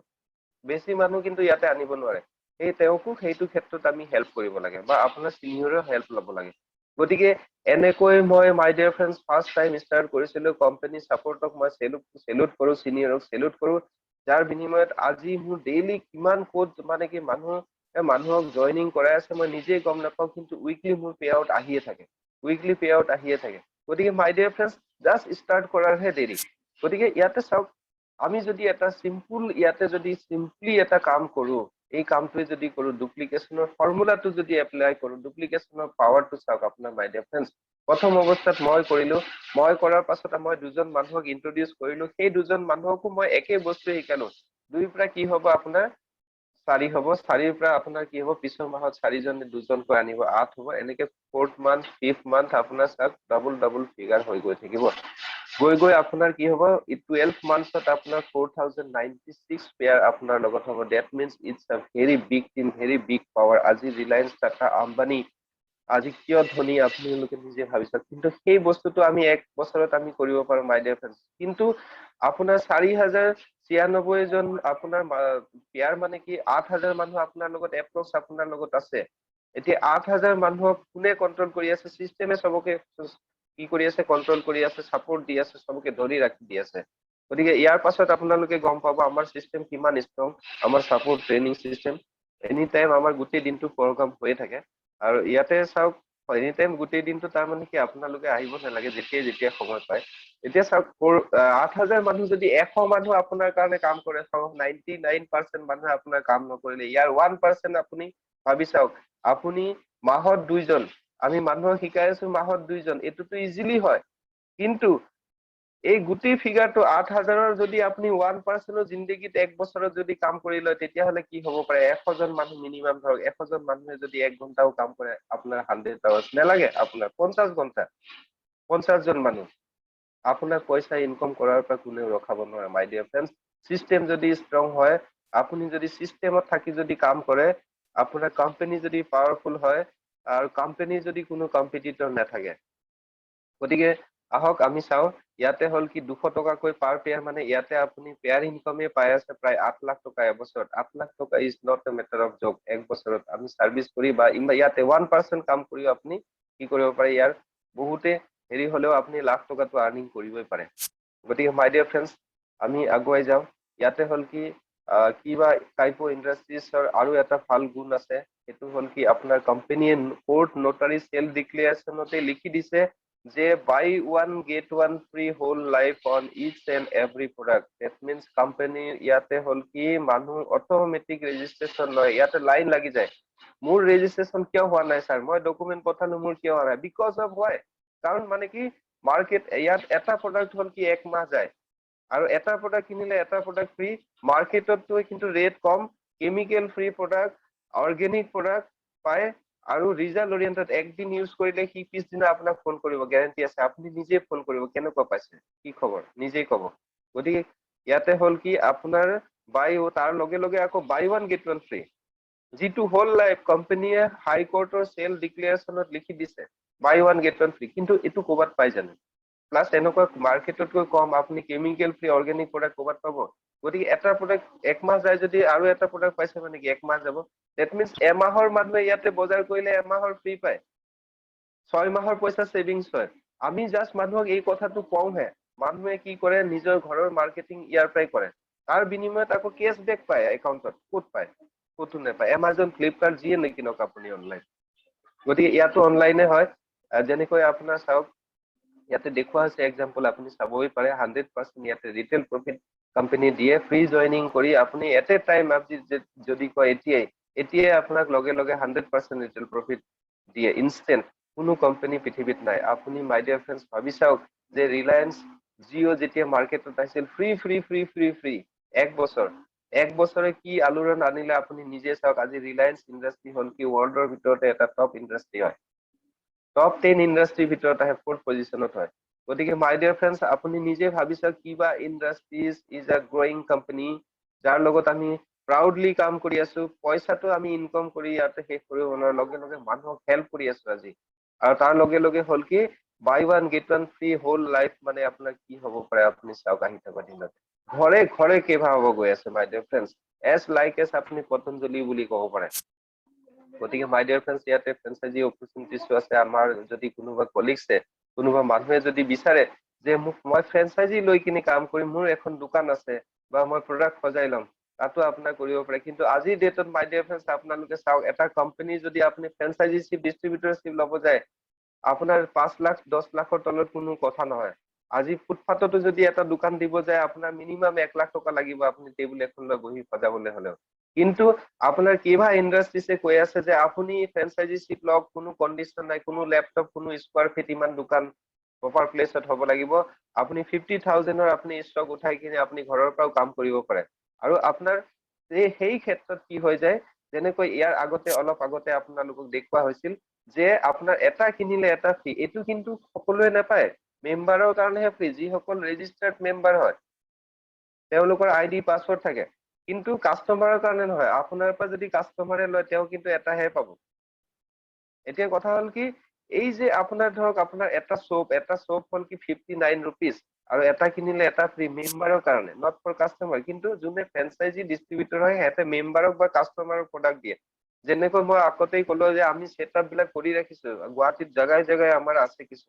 বেছি মানুহ কিন্তু ইয়াতে আনিব নোৱাৰে। সেই তেওঁকো সেইটো ক্ষেত্ৰত আমি হেল্প কৰিব লাগে, বা আপোনাৰ চিনিয়ৰৰ হেল্প ল'ব লাগে। গতিকে এনেকৈ মই মাই dear friends first time start কৰিছিলো। কোম্পানী ছাপৰ্টক মই চেলুট কৰো, চিনিয়ৰক চেলুট কৰো, যাৰ বিনিময়ত আজি মোৰ ডেইলি কিমান ক'ত মানে কি মানুহক জইনিং কৰাই আছে মই নিজেই গম নাপাওঁ, কিন্তু উইকলি মোৰ পে আউট আহিয়ে থাকে, উইকলি পে আউট আহিয়ে থাকে। গতিকে my dear friends, just start কৰাৰহে দেৰি। গতিকে ইয়াতে চাওক, আমি যদি এটা ইয়াতে যদি চিম্পলি এটা কাম কৰো, এই কামটোৱে যদি কৰো, ডুপ্লিকেশ্যনৰ ফৰ্মুলাটো যদি এপ্লাই কৰো, ডুপ্লিকেশ্যনৰ পাৱাৰটো চাওক আপোনাৰ মাই ডিয়াৰ ফ্ৰেণ্ডছ। প্ৰথম অৱস্থাত মই কৰিলো, মই কৰাৰ পাছত মই দুজন মানুহক ইন্ট্ৰডিউচ কৰিলো, সেই দুজন মানুহকো মই একে বস্তুৱে শিকালো। 2ৰ পৰা কি হ'ব আপোনাৰ 4 হ'ব, 4ৰ পৰা আপোনাৰ কি হ'ব, পিছৰ মাহত 4জনে 2জনকৈ আনিব, 8 হ'ব। এনেকে 4th মান্থ 5th মান্থ আপোনাৰ চাওক ডাবল ফিগাৰ হৈ গৈ থাকিব। গৈ গৈ আপোনাৰ কি হ'ব, 12 মান্থত আপোনাৰ 4096 পেয়াৰ আপোনাৰ লগত হ'ব। ডেট মিনছ ইটছ আ very big team, very big power. আজি ৰিলায়েন্স, টাটা, আম্বানী আজি কিয় ধনী আপোনালোকে নিজে ভাবি চাওক। কিন্তু সেই বস্তুটো আমি 1 বছৰত আমি কৰিব পাৰো মাই ডিয়াৰ ফ্ৰেণ্ডছ। কিন্তু আপোনাৰ 4096 জন আপোনাৰ পেয়াৰ মানে কি 8000 মানুহ আপোনাৰ লগত এপ্ৰক্স আপোনাৰ লগত আছে। এতিয়া 8,000 মানুহক কোনে কন্ট্ৰল কৰি আছে? চিষ্টেমে চবকে কি কৰি আছে? কন্ট্ৰল কৰি আছে, সাপোৰ্ট দি আছে, চবকে ধৰি ৰাখি দি আছে। গতিকে ইয়াৰ পাছত আপোনালোকে গম পাব আমাৰ চিষ্টেম কিমান ষ্ট্ৰং, আমাৰ support training system any time আমাৰ গোটেই দিনটো প্ৰগ্ৰাম হৈয়ে থাকে। আৰু ইয়াতে চাওক এনি টাইম গোটেই দিনটো তাৰমানে কি আপোনালোকে আহিব নালাগে, যেতিয়া সময় পায়। এতিয়া চাওক 8,000 মানুহ যদি 100 মানুহ আপোনাৰ কাৰণে কাম কৰে, চাওক 99% মানুহে আপোনাৰ কাম নকৰিলে ইয়াৰ 1% আপুনি ভাবি চাওক, আপুনি মাহত 2জন, আমি মানুহক শিকাই আছো মাহত 2জন, এইটোতো ইজিলি হয়। কিন্তু এই গোটেই ফিগাৰটো 8,000ৰ যদি আপুনি 1%ৰ জিন্দগীত 1 বছৰত যদি কাম কৰি লয়, তেতিয়াহ'লে কি হ'ব পাৰে? 100জন মানুহ মিনিমাম ধৰক, 100জন মানুহে যদি 1 ঘন্টাও কাম কৰে, আপোনাৰ 100 আৱাৰ্ছ নালাগে, আপোনাৰ 50 ঘন্টা, 50জন মানুহ আপোনাৰ পইচা ইনকাম কৰাৰ পৰা কোনেও ৰখাব নোৱাৰে মাই ডিয়াৰ ফ্ৰেণ্ডছ। চিষ্টেম যদি ষ্ট্ৰং হয়, আপুনি যদি চিষ্টেমত থাকি যদি কাম কৰে, আপোনাৰ কোম্পানী যদি পাৱাৰফুল হয়, আৰু কোম্পানী যদি কোনো কম্পিটিটৰ নাথাকে। গতিকে আহক আমি চাওঁ, ইয়াতে হ'ল কি 200 টকাকৈ পাৰ পেয়াৰ, মানে ইয়াতে আপুনি পেয়াৰ ইনকামে পাই আছে প্ৰায় 8 লাখ টকা এবছৰত। 8 লাখ টকা is not a matter of job. এক বছৰত আমি সাৰ্ভিস কৰি বা ইয়াতে 1% কাম কৰিও আপুনি কি কৰিব পাৰে? ইয়াৰ বহুতে হেৰি হলেও আপুনি লাখ টকাটো আৰ্নিং কৰিবই পাৰে। গতিকে মাই ডিয়াৰ ফ্ৰেণ্ডছ, আমি আগুৱাই যাওঁ। ইয়াতে হ'ল কি কিবা টাইপো ইণ্ডাষ্ট্ৰিজৰ আৰু এটা ভাল গুণ আছে, সেইটো হ'ল কি আপোনাৰ কোম্পানীয়ে কোৰ্ট নোটাৰী সেল ডিক্লেয়াৰেশ্যনতে লিখি দিছে যে buy 1 get 1 free whole life on each and every product. That means company ইয়াতে হ'ল কি মানুহ অট'মেটিক ৰেজিষ্ট্ৰেশ্যন লয়, ইয়াতে লাইন লাগি যায়। মোৰ ৰেজিষ্ট্ৰেশ্যন কিয় হোৱা নাই ছাৰ? মই ডকুমেণ্ট পঠালো, মোৰ কিয় হোৱা নাই? বিকজ অফ হোৱাই? কাৰণ মানে কি মাৰ্কেট ইয়াত এটা প্ৰডাক্ট হ'ল কি 1 মাহ যায়, আৰু এটা প্ৰডাক্ট কিনিলে এটা প্ৰডাক্ট ফ্ৰী। মাৰ্কেটতকৈ কিন্তু ৰেট কম, chemical free product, organic product পায়, আৰু ৰিজাল্ট অৰিয়েণ্টেড। একদিন ইউজ কৰিলে সি পিছদিনা আপোনাক ফোন কৰিব, গেৰাণ্টি আছে। আপুনি নিজে ফোন কৰিব, কেনেকুৱা পাইছে, কি খবৰ, নিজেই ক'ব। গতিকে ইয়াতে হ'ল কি আপোনাৰ তাৰ লগে লগে আকৌ বাই 1 get 1 ফ্ৰী, যিটো হোল লাইফ কোম্পানীয়ে হাই কোৰ্টৰ সেল ডিক্লেয়াৰেশ্যনত লিখি দিছে বাই 1 get 1 ফ্ৰী। কিন্তু এইটো ক'বাত পাই জানো? প্লাছ এনেকুৱা মাৰ্কেটতকৈ কম আপুনি কেমিকেল ফ্ৰী অৰ্গেনিক প্ৰডাক্ট ক'বাত পাব? গতিকে এটা প্ৰডাক্ট 1 মাহ যায় যদি আৰু এটা প্ৰডাক্ট পাইছে মানে কি 1 মাহ যাব। ডেট মিনছ এমাহৰ মানুহে ইয়াতে বজাৰ কৰিলে এমাহৰ ফ্ৰী পায়, 6 মাহৰ পইচা ছেভিংছ হয়। আমি জাষ্ট মানুহক এই কথাটো কওঁহে, মানুহে কি কৰে? নিজৰ ঘৰৰ মাৰ্কেটিং ইয়াৰ পৰাই কৰে। তাৰ বিনিময়ত আকৌ কেছবেক পায় একাউণ্টত। ক'ত পায়? ক'তো নাপায়। এমাজন, ফ্লিপকাৰ্ট যিয়ে নিকিনক আপুনি অনলাইন। গতিকে ইয়াতো অনলাইনে হয়। যেনেকৈ আপোনাৰ চাওক, ইয়াতে দেখুওৱা হৈছে এক্সাম্পল, আপুনি চাবই পাৰে। 100% ইয়াতে ৰিটেল প্ৰফিট কোম্পানী দিয়ে। ফ্ৰী জইনিং কৰি আপুনি এট এ টাইম আপুনি যদি কয় এতিয়াই আপোনাক লগে লগে 100% ৰিটেল প্ৰফিট দিয়ে ইনষ্টেণ্ট। কোনো কোম্পানী পৃথিৱীত নাই। আপুনি মাই ডিয়াৰ ফ্ৰেণ্ডছ ভাবি চাওক যে ৰিলায়েন্স জিঅ' যেতিয়া মাৰ্কেটত আহিছিল, free free free free free 1 বছৰ, 1 বছৰে কি আলোড়ন আনিলে আপুনি নিজে চাওক। আজি ৰিলায়েন্স ইণ্ডাষ্ট্ৰি হ'ল কি ৱৰ্ল্ডৰ ভিতৰতে এটা টপ ইণ্ডাষ্ট্ৰি হয়, টপ 10 ইণ্ডাষ্ট্ৰিৰ ভিতৰত আহে, 4th পজিশ্যনত হয়। গতিকে মাই ডিয়াৰ ফ্ৰেণ্ডছ, আপুনি নিজে ভাবি চাওক, কিবা industries is a growing company, যাৰ লগত আমি প্ৰাউডলি কাম কৰি আছো। পইচাটো আমি ইনকাম কৰি ইয়াতে শেষ কৰিব নোৱাৰো, লগে লগে মানুহক হেল্প কৰি আছো আজি। আৰু তাৰ লগে লগে হ'ল কি বাই 1 get 1 ফ্ৰী হোল লাইফ, মানে আপোনাৰ কি হ'ব পাৰে আপুনি চাওক। আহি থকা দিনত ঘৰে ঘৰে কেইবা হ'ব গৈ আছে my dear friends, as like as আপুনি পতঞ্জলি বুলি ক'ব পাৰে। গতিকে মাই ডিয়াৰ ফ্ৰেণ্ডছ, ইয়াতে ফ্ৰেঞ্চাইজি অপৰচুনিটিছো আছে। আমাৰ যদি কোনোবা কলিগছে, কোনোবা মানুহে যদি বিচাৰে যে মই ফ্ৰেঞ্চাইজি লৈ কিনে কাম কৰিম, মোৰ এখন দোকান আছে বা মই প্ৰডাক্ট সজাই ল'ম, তাতো আপোনাৰ কৰিব পাৰে। কিন্তু আজিৰ ডেটত মাই ডিয়াৰ ফ্ৰেণ্ডছ, আপোনালোকে চাওক, এটা কোম্পানী যদি আপুনি ফ্ৰেঞ্চাইজিশ্বিপ ডিষ্ট্ৰিবিউটৰশ্বিপ ল'ব যায়, আপোনাৰ 5 লাখ 10 লাখৰ তলত কোনো কথা নহয়। আজি ফুটপাথতো যদি এটা দোকান দিব যায়, আপোনাৰ মিনিমাম 1 লাখ টকা লাগিব আপুনি টেবুল এখন লৈ বহি সজাবলৈ হ'লেও। কিন্তু আপোনাৰ কিবা ইণ্ডাষ্ট্ৰিছে কৈ আছে যে আপুনি ফ্ৰেঞ্চাইজিশ্বিপ লওক, কোনো কণ্ডিশ্যন নাই, কোনো লেপটপ, কোনো স্কোৱাৰ ফিট ইমান দোকান প্ৰপাৰ প্লেচত হ'ব লাগিব। আপুনি 50,000ৰ আপুনি ষ্টক উঠাই কিনে আপুনি ঘৰৰ পৰাও কাম কৰিব পাৰে। আৰু আপোনাৰ সেই ক্ষেত্ৰত কি হৈ যায়, যেনেকৈ ইয়াৰ আগতে অলপ আগতে আপোনালোকক দেখুওৱা হৈছিল যে আপোনাৰ এটা কিনিলে এটা ফ্ৰী, এইটো কিন্তু সকলোৱে নাপায়, মেম্বাৰৰ কাৰণেহে ফ্ৰী। যিসকল ৰেজিষ্টাৰ্ড মেম্বাৰ হয়, তেওঁলোকৰ ID পাছৱৰ্ড থাকে, কিন্তু কাষ্টমাৰৰ কাৰণে নহয়। আপোনাৰ পৰা যদি কাষ্টমাৰে লয়, তেওঁ কিন্তু এটাহে পাব। এতিয়া কথা হ'ল কি, এই যে আপোনাৰ ধৰক আপোনাৰ এটা চপ হ'ল কি 59 ৰুপিজ, আৰু এটা কিনিলে এটা ফ্ৰী, মেম্বাৰৰ কাৰণে, নট ফৰ কাষ্টমাৰ। কিন্তু যোনে ফ্ৰেঞ্চাইজি ডিষ্ট্ৰিবিউটৰ হয়, সিহঁতে মেম্বাৰক বা কাষ্টমাৰক প্ৰডাক্ট দিয়ে। যেনেকৈ মই আগতেই ক'লো যে আমি ছেটআপ বিলাক কৰি ৰাখিছো গুৱাহাটীত জাগাই জাগাই আমাৰ আছে কিছু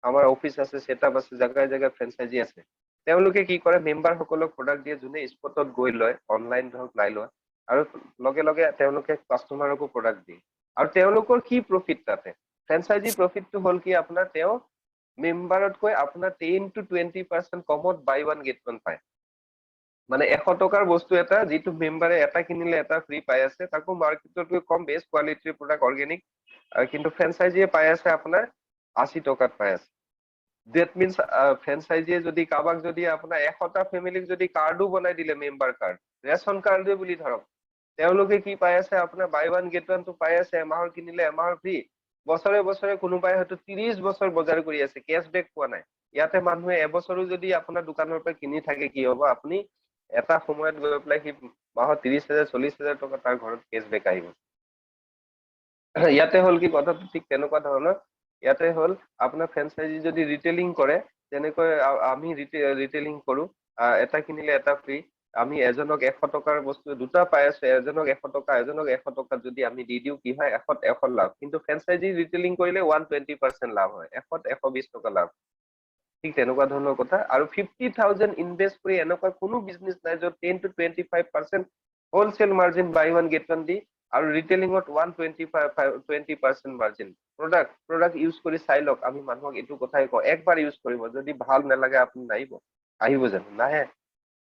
আমাৰ অফিচ আছে ছেটআপ আছে জাগাই জাগাই ফ্ৰেঞ্চাইজি আছে তেওঁলোকে কি কৰে মেম্বাৰ সকলক প্ৰডাক্ট দিয়ে যোনে স্পটত গৈ লয় অনলাইন ধৰক নাই লয় আৰু লগে লগে তেওঁলোকে কাষ্টমাৰকো প্ৰডাক্ট দিয়ে আৰু তেওঁলোকৰ কি প্ৰফিট তাতে ফ্ৰেঞ্চাইজি প্ৰফিটটো হ'ল কি আপোনাৰ তেওঁ মেম্বাৰতকৈ আপোনাৰ 10 to 20% কমত বাই ওৱান গেট ওৱান পায় মানে 100 টকাৰ বস্তু এটা যিটো মেম্বাৰে এটা কিনিলে এটা ফ্ৰী পাই আছে তাকো মাৰ্কেটতকৈ কম বেষ্ট কোৱালিটিৰ প্ৰডাক্ট অৰ্গেনিক কিন্তু ফ্ৰেঞ্চাইজিয়ে পাই আছে আপোনাৰ 80 টকাত পাই আছে ডেট মিনছ ফ্ৰেঞ্চাইজিয়ে যদি কাৰোবাক যদি আপোনাৰ 100টা ফেমিলিক যদি কাৰ্ডো বনাই দিলে মেম্বাৰ কাৰ্ড ৰেচন কাৰ্ডে বুলি ধৰক তেওঁলোকে কি পাই আছে আপোনাৰ বাই ওৱান গেট ওৱানটো পাই আছে এমাহৰ কিনিলে এমাহৰ ফ্ৰী বছৰে বছৰে কোনোবাই হয়তো 30 বছৰ বজাৰ কৰি আছে কেছবেক পোৱা নাই ইয়াতে মানুহে এবছৰো যদি আপোনাৰ দোকানৰ পৰা কিনি থাকে কি হ'ব আপুনি এটা সময়ত গৈ পেলাই সি মাহত 30,000 40,000 টকা তাৰ ঘৰত কেছবেক আহিব ইয়াতে হ'ল কি কথাটো ঠিক তেনেকুৱা ধৰণৰ ইয়াতে হ'ল আপোনাৰ ফ্ৰেঞ্চাইজি যদি ৰিটেইলিং কৰে তেনেকৈ আমি ৰিটেইলিং কৰো এটা কিনিলে এটা ফ্ৰী আমি এজনক 100 টকাৰ বস্তু দুটা পাই আছো এজনক 100 টকা এজনক 100 টকা যদি আমি দি দিও কি হয় 100 লাভ কিন্তু ফ্ৰেঞ্চাইজি ৰিটেইলিং কৰিলে 120% লাভ হয় 120 টকা লাভ ঠিক তেনেকুৱা ধৰণৰ কথা আৰু 50,000 ইনভেষ্ট কৰি এনেকুৱা কোনো বিজনেছ নাই য'ত 10 to 25% wholesale margin buy one get one দি আৰু ৰিটেইলিঙত 120% মাৰ্জিন প্ৰডাক্ট ইউজ কৰি চাই লওক আমি মানুহক এইটো কথাই কওঁ একবাৰ ইউজ কৰিব যদি ভাল নালাগে আপুনি নাহিব আহিব জানো নাহে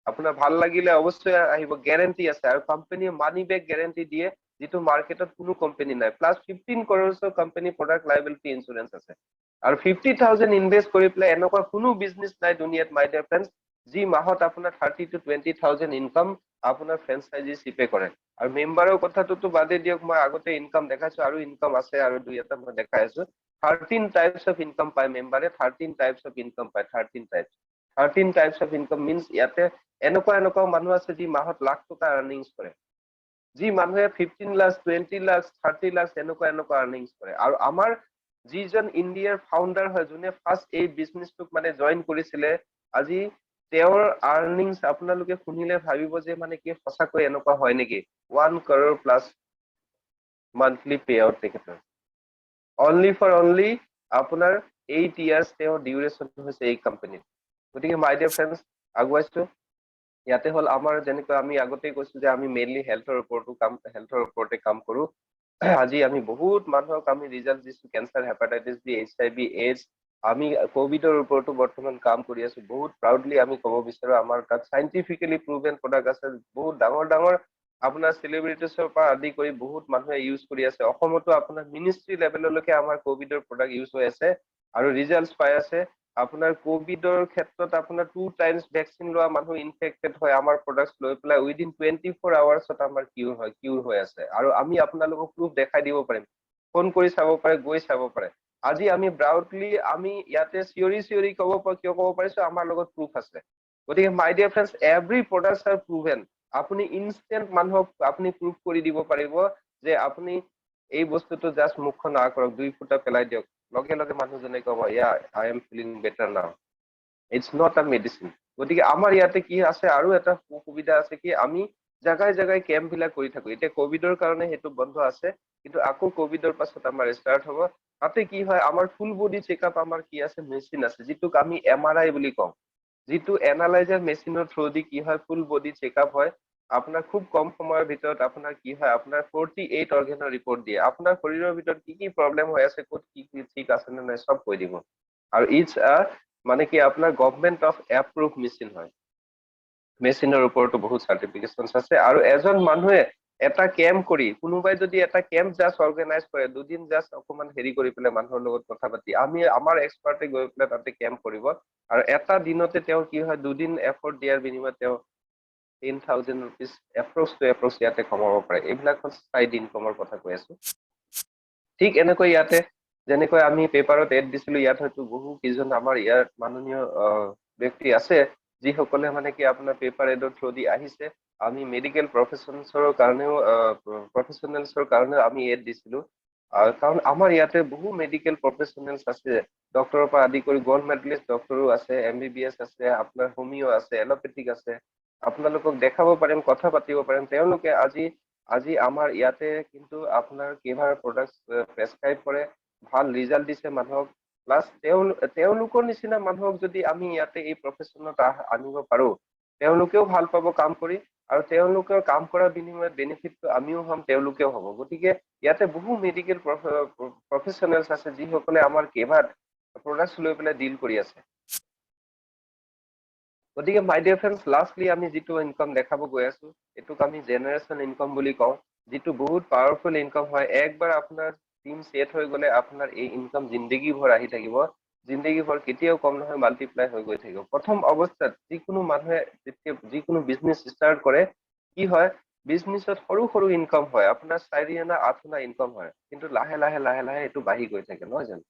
আপোনাৰ ভাল লাগিলে অৱশ্যই আহিব গ্যাৰান্টি আছে আৰু কোম্পানীয়ে মানি বেক গ্যাৰান্টি দিয়ে যিটো মাৰ্কেটত কোনো কোম্পানী নাই plus 15 crores company product liability insurance আছে আৰু 50,000 ইনভেষ্ট কৰি পেলাই এনেকুৱা কোনো বিজনেছ নাই দুনিয়াত মাই ডিয়াৰ ফ্ৰেণ্ডছ যি মাহত আপোনাৰ 30 to 20,000 ইনকাম আপোনাৰ ফ্ৰেঞ্চাইজি চিপে কৰে আৰু মেম্বাৰৰ কথাটোতো বাদেই দিয়ক মই আগতে ইনকাম দেখাইছো আৰু ইনকাম আছে আৰু দুই এটা মই দেখাই আছো 13 টাইপস অফ ইনকাম পায় মেম্বাৰে 13 টাইপস অফ ইনকাম পায় 13 টাইপস অফ ইনকাম মিন্স ইয়াতে এনেকুৱা মানুহ আছে যি মাহত লাখ টকা আৰ্নিংছ কৰে যি মানুহে 15 লাখ 20 লাখ 30 লাখ এনেকুৱা আৰ্নিংছ কৰে আৰু আমাৰ যিজন ইণ্ডিয়াৰ ফাউণ্ডাৰ হয় যোনে ফাৰ্ষ্ট এই বিজনেছটোক মানে জইন কৰিছিলে আজি তেওঁৰ আৰ্নিংছ আপোনালোকে শুনিলে ভাবিব যে মানে কি সঁচাকৈ এনেকুৱা হয় নেকি 1 crore plus monthly pay out তেখেতৰ অনলি আপোনাৰ 8 years তেওঁৰ ডিউৰেশ্যন হৈছে এই কোম্পানীত গতিকে মাই ডিয়াৰ ফ্ৰেণ্ডছ আগুৱাইছো ইয়াতে হ'ল আমাৰ যেনেকৈ আমি আগতেই কৈছো যে আমি মেইনলি হেল্থৰ ওপৰতে কাম কৰো আজি আমি বহুত মানুহক আমি ৰিজাল্ট দিছো cancer hepatitis B HIV AIDS আমি কোভিডৰ ওপৰতো বৰ্তমান কাম কৰি আছো বহুত প্ৰাউডলি আমি ক'ব বিচাৰো আমাৰ তাত সাইন্টিফিকেলি প্ৰুভেন প্ৰডাক্ট আছে বহুত ডাঙৰ আপোনাৰ সেলিব্ৰিটিছৰ পৰা আদি কৰি বহুত মানুহে ইউজ কৰি আছে অসমতো আপোনাৰ মিনিষ্ট্ৰি লেভেললৈকে আমাৰ কোভিডৰ প্ৰডাক্ট ইউজ হৈ আছে আৰু ৰিজাল্টছ পাই আছে আপোনাৰ কোভিডৰ ক্ষেত্ৰত আপোনাৰ 2 times ভ্যাকচিন লোৱা মানুহ ইনফেক্টেড হয় আমাৰ প্ৰডাক্টছ লৈ পেলাই উইদিন 24 আৱাৰ্ছত আমাৰ কিউৰ হৈ আছে আৰু আমি আপোনালোকক প্ৰুফ দেখাই দিব পাৰিম ফোন কৰি চাব পাৰে গৈ চাব পাৰে আজি আমি ব্ৰাউডলি আমি ইয়াতে চিঞৰি কিয় ক'ব পাৰিছো আমাৰ লগত প্ৰুফ আছে গতিকে my dear friends every products are proven আপুনি ইনষ্টেন্ট মানুহক আপুনি প্ৰুফ কৰি দিব পাৰিব যে আপুনি এই বস্তুটো জাষ্ট মুখখন কৰক 2 ফুটা পেলাই দিয়ক লগে লগে মানুহজনে ক'ব yeah I am feeling better now it's not a medicine গতিকে আমাৰ ইয়াতে কি আছে আৰু এটা সুবিধা আছে কি আমি জাগাই কেম্প বিলাক কৰি থাকো এতিয়া কোভিডৰ কাৰণে সেইটো বন্ধ আছে কিন্তু আকৌ কোভিডৰ পাছত আমাৰ ষ্টাৰ্ট হ'ব তাতে কি হয় আমাৰ ফুল বডি চেকআপ আমাৰ কি আছে মেচিন আছে যিটোক আমি MRI বুলি কওঁ যিটো এনালাইজাৰ মেচিনৰ থ্ৰুদি কি হয় ফুল বডি চেকআপ হয় আপোনাৰ খুব কম সময়ৰ ভিতৰত আপোনাৰ কি হয় আপোনাৰ 48 অৰ্গেনৰ ৰিপৰ্ট দিয়ে আপোনাৰ শৰীৰৰ ভিতৰত কি প্ৰব্লেম হৈ আছে ক'ত কি ঠিক আছে নে নাই সব কৈ দিব আৰু ইটস মানে কি আপোনাৰ গভৰ্নমেন্ট অফ এপ্ৰুভ মেচিন হয় মেচিনৰ ওপৰতো বহুত চাৰ্টিফিকেশনছ আছে আৰু এজন মানুহে এটা কেম্প কৰি কোনোবাই যদি এটা কেম্প জাষ্ট অৰ্গেনাইজ কৰে দুদিন জাষ্ট অকমান হেৰি কৰি পেলাই মানুহৰ লগত কথা পাতি আমি আমাৰ এক্সপাৰ্টে গৈ পেলাই তাতে কেম্প কৰিব আৰু এটা দিনতে তেওঁ কি হয় দুদিন এফৰ্ট দিয়াৰ বিনিময়ত তেওঁ 10,000 rupees এপ্ৰক্স ইয়াতে কমাব পাৰে এইবিলাক সাইড ইনকামৰ কথা কৈ আছো ঠিক এনেকৈ ইয়াতে যেনেকৈ আমি পেপাৰত এড দিছিলো ইয়াত হয়তো বহু কিজন আমাৰ ইয়াৰ মাননীয় ব্যক্তি আছে যিসকলে মানে কি আপোনাৰ পেপাৰ এডৰ থ্ৰু দি আহিছে আমি মেডিকেল প্ৰফেচনেলছৰ কাৰণেও আমি এড দিছিলো কাৰণ আমাৰ ইয়াতে বহু মেডিকেল প্ৰফেচনেলছ আছে ডক্টৰৰ পৰা আদি কৰি গ'ল্ড মেডেলিষ্ট ডক্টৰো আছে MBBS আছে আপোনাৰ হোমিও আছে এলোপেথিক আছে আপোনালোকক দেখাব পাৰিম কথা পাতিব পাৰিম তেওঁলোকে আজি আজি আমাৰ ইয়াতে কিন্তু আপোনাৰ কেভাৰ প্ৰডাক্টছ প্ৰেছক্ৰাইব কৰে, ভাল ৰিজাল্ট দিছে মানুহক। প্লাছ তেওঁলোকৰ নিচিনা মানুহক যদি আমি ইয়াতে এই প্ৰফেশ্যনত আনিব পাৰো, তেওঁলোকেও ভাল পাব কাম কৰি, আৰু তেওঁলোকৰ কাম কৰাৰ বিনিময়ত বেনিফিটটো আমিও হ'ম, তেওঁলোকেও হ'ব। গতিকে ইয়াতে বহু মেডিকেল প্ৰফেশ্যনেলছ আছে যিসকলে আমাৰ কেভাৰ প্ৰডাক্টছ লৈ পেলাই ডিল কৰি আছে। গতিকে মাই ডিয়াৰ ফ্ৰেণ্ডছ, লাষ্টলি আমি যিটো ইনকাম দেখাব গৈ আছো, এইটোক আমি জেনাৰেশ্যন ইনকাম বুলি কওঁ, যিটো বহুত পাৱাৰফুল ইনকাম হয়। একবাৰ আপোনাৰ টিম ছেট হৈ গ'লে আপোনাৰ এই ইনকাম জিন্দগী ভৰ আহি থাকিব, জিন্দগী ভৰ কেতিয়াও কম নহয়, মাল্টিপ্লাই হৈ গৈ থাকিব। প্ৰথম অৱস্থাত যিকোনো মানুহে যেতিয়া যিকোনো বিজনেছ ষ্টাৰ্ট কৰে, কি হয়, বিজনেছত সৰু সৰু ইনকাম হয়, আপোনাৰ 4 আনা 8 আনা ইনকাম হয়, কিন্তু লাহে লাহে লাহে লাহে এইটো বাঢ়ি গৈ থাকে, নহয় জানো?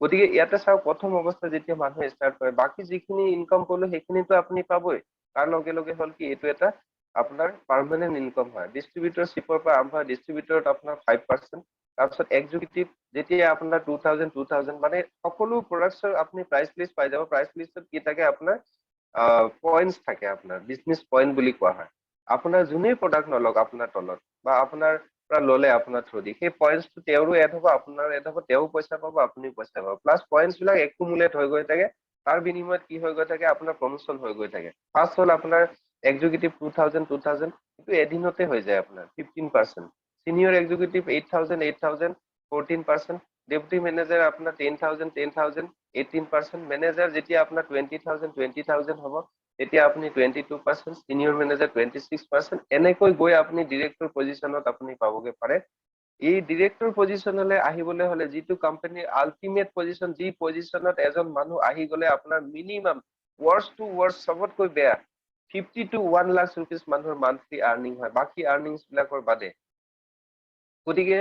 গতিকে ইয়াতে চাওক, প্ৰথম অৱস্থাত যেতিয়া মানুহে ষ্টাৰ্ট কৰে, বাকী যিখিনি ইনকাম কৰিলো সেইখিনিতো আপুনি পাবই। তাৰ লগে লগে হ'ল কি, এইটো এটা আপোনাৰ পাৰ্মানেণ্ট ইনকাম হয়। ডিষ্ট্ৰিবিউটৰশ্বিপৰ পৰা আৰম্ভ হয়, ডিষ্ট্ৰিবিউটৰত আপোনাৰ 5%, তাৰপিছত এক্সিকিউটিভ যেতিয়া আপোনাৰ 2000 মানে সকলো প্ৰডাক্টছৰ আপুনি প্ৰাইচ লিষ্ট পাই যাব। প্ৰাইচ লিষ্টত কি থাকে, আপোনাৰ পইণ্টছ থাকে, আপোনাৰ বিজনেছ পইণ্ট বুলি কোৱা হয়। আপোনাৰ যোনেই প্ৰডাক্ট নলওক আপোনাৰ তলত, বা আপোনাৰ পৰা ল'লে আপোনাৰ থ্ৰু দি, সেই পইণ্টছটো তেওঁৰো এড হ'ব, আপোনাৰ এড হ'ব, তেওঁ পইচা পাব, আপুনিও পইচা পাব। প্লাছ পইণ্টছ বিলাক একুমুলেট হৈ গৈ থাকে, তাৰ বিনিময়ত কি হৈ গৈ থাকে, আপোনাৰ প্ৰমোচন হৈ গৈ থাকে। ফাৰ্ষ্ট হ'ল আপোনাৰ এক্সিকিউটিভ 2000, এইটো এদিনতে হৈ যায় আপোনাৰ 15%। Senior executive 8000, 14%। ডেপুটি মেনেজাৰ আপোনাৰ 10,000, 18%। মেনেজাৰ যেতিয়া আপোনাৰ 20,000 হ'ব, তেতিয়া আপুনি 22%, চিনিয়ৰ মেনেজাৰ 26%। এনেকৈ গৈ আপুনি ডিৰেক্টৰ পজিশ্যনত আপুনি পাবগে পাৰে। এই ডিৰেক্টৰ পজিশ্যনলৈ আহিবলৈ হলে, যিটো কোম্পানীৰ আল্টিমেট পজিশ্যন, যি পজিশ্যনত এজন মানুহ আহি গলে আপোনাৰ মিনিমাম ৱৰ্ষ্ট টু ৱৰ্ষ্ট চবতকৈ বেয়া 50 to 1 লাখ ৰুপিজ মানুহৰ মান্থলি আৰ্নিং হয়, বাকী আৰ্নিংছ বিলাকৰ বাদে। গতিকে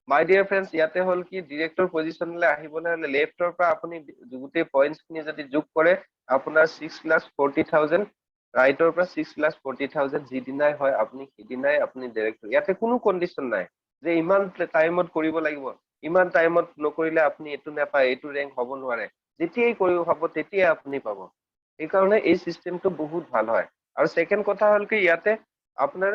মাই ডিয়াৰ ফ্ৰেণ্ডছ, ইয়াতে হ'ল কি, ডিৰেক্টৰ পজিশ্যনলৈ আহিবলৈ হলে লেফ্টৰ পৰা আপুনি গোটেই পইণ্টছ খিনি যদি যোগ কৰে, আপোনাৰ 6,40,000, ৰাইটৰ পৰা 6,40,000, যিদিনাই হয় আপুনি সিদিনাই আপুনি ডিৰেক্টৰ। ইয়াতে কোনো কণ্ডিশ্যন নাই যে ইমান টাইমত কৰিব লাগিব, ইমান টাইমত নকৰিলে আপুনি এইটো নাপায়, এইটো ৰেংক হ'ব নোৱাৰে। যেতিয়াই কৰিব হ'ব তেতিয়াই আপুনি পাব। সেইকাৰণে এই চিষ্টেমটো বহুত ভাল হয়। আৰু ছেকেণ্ড কথা হ'ল কি, ইয়াতে আপোনাৰ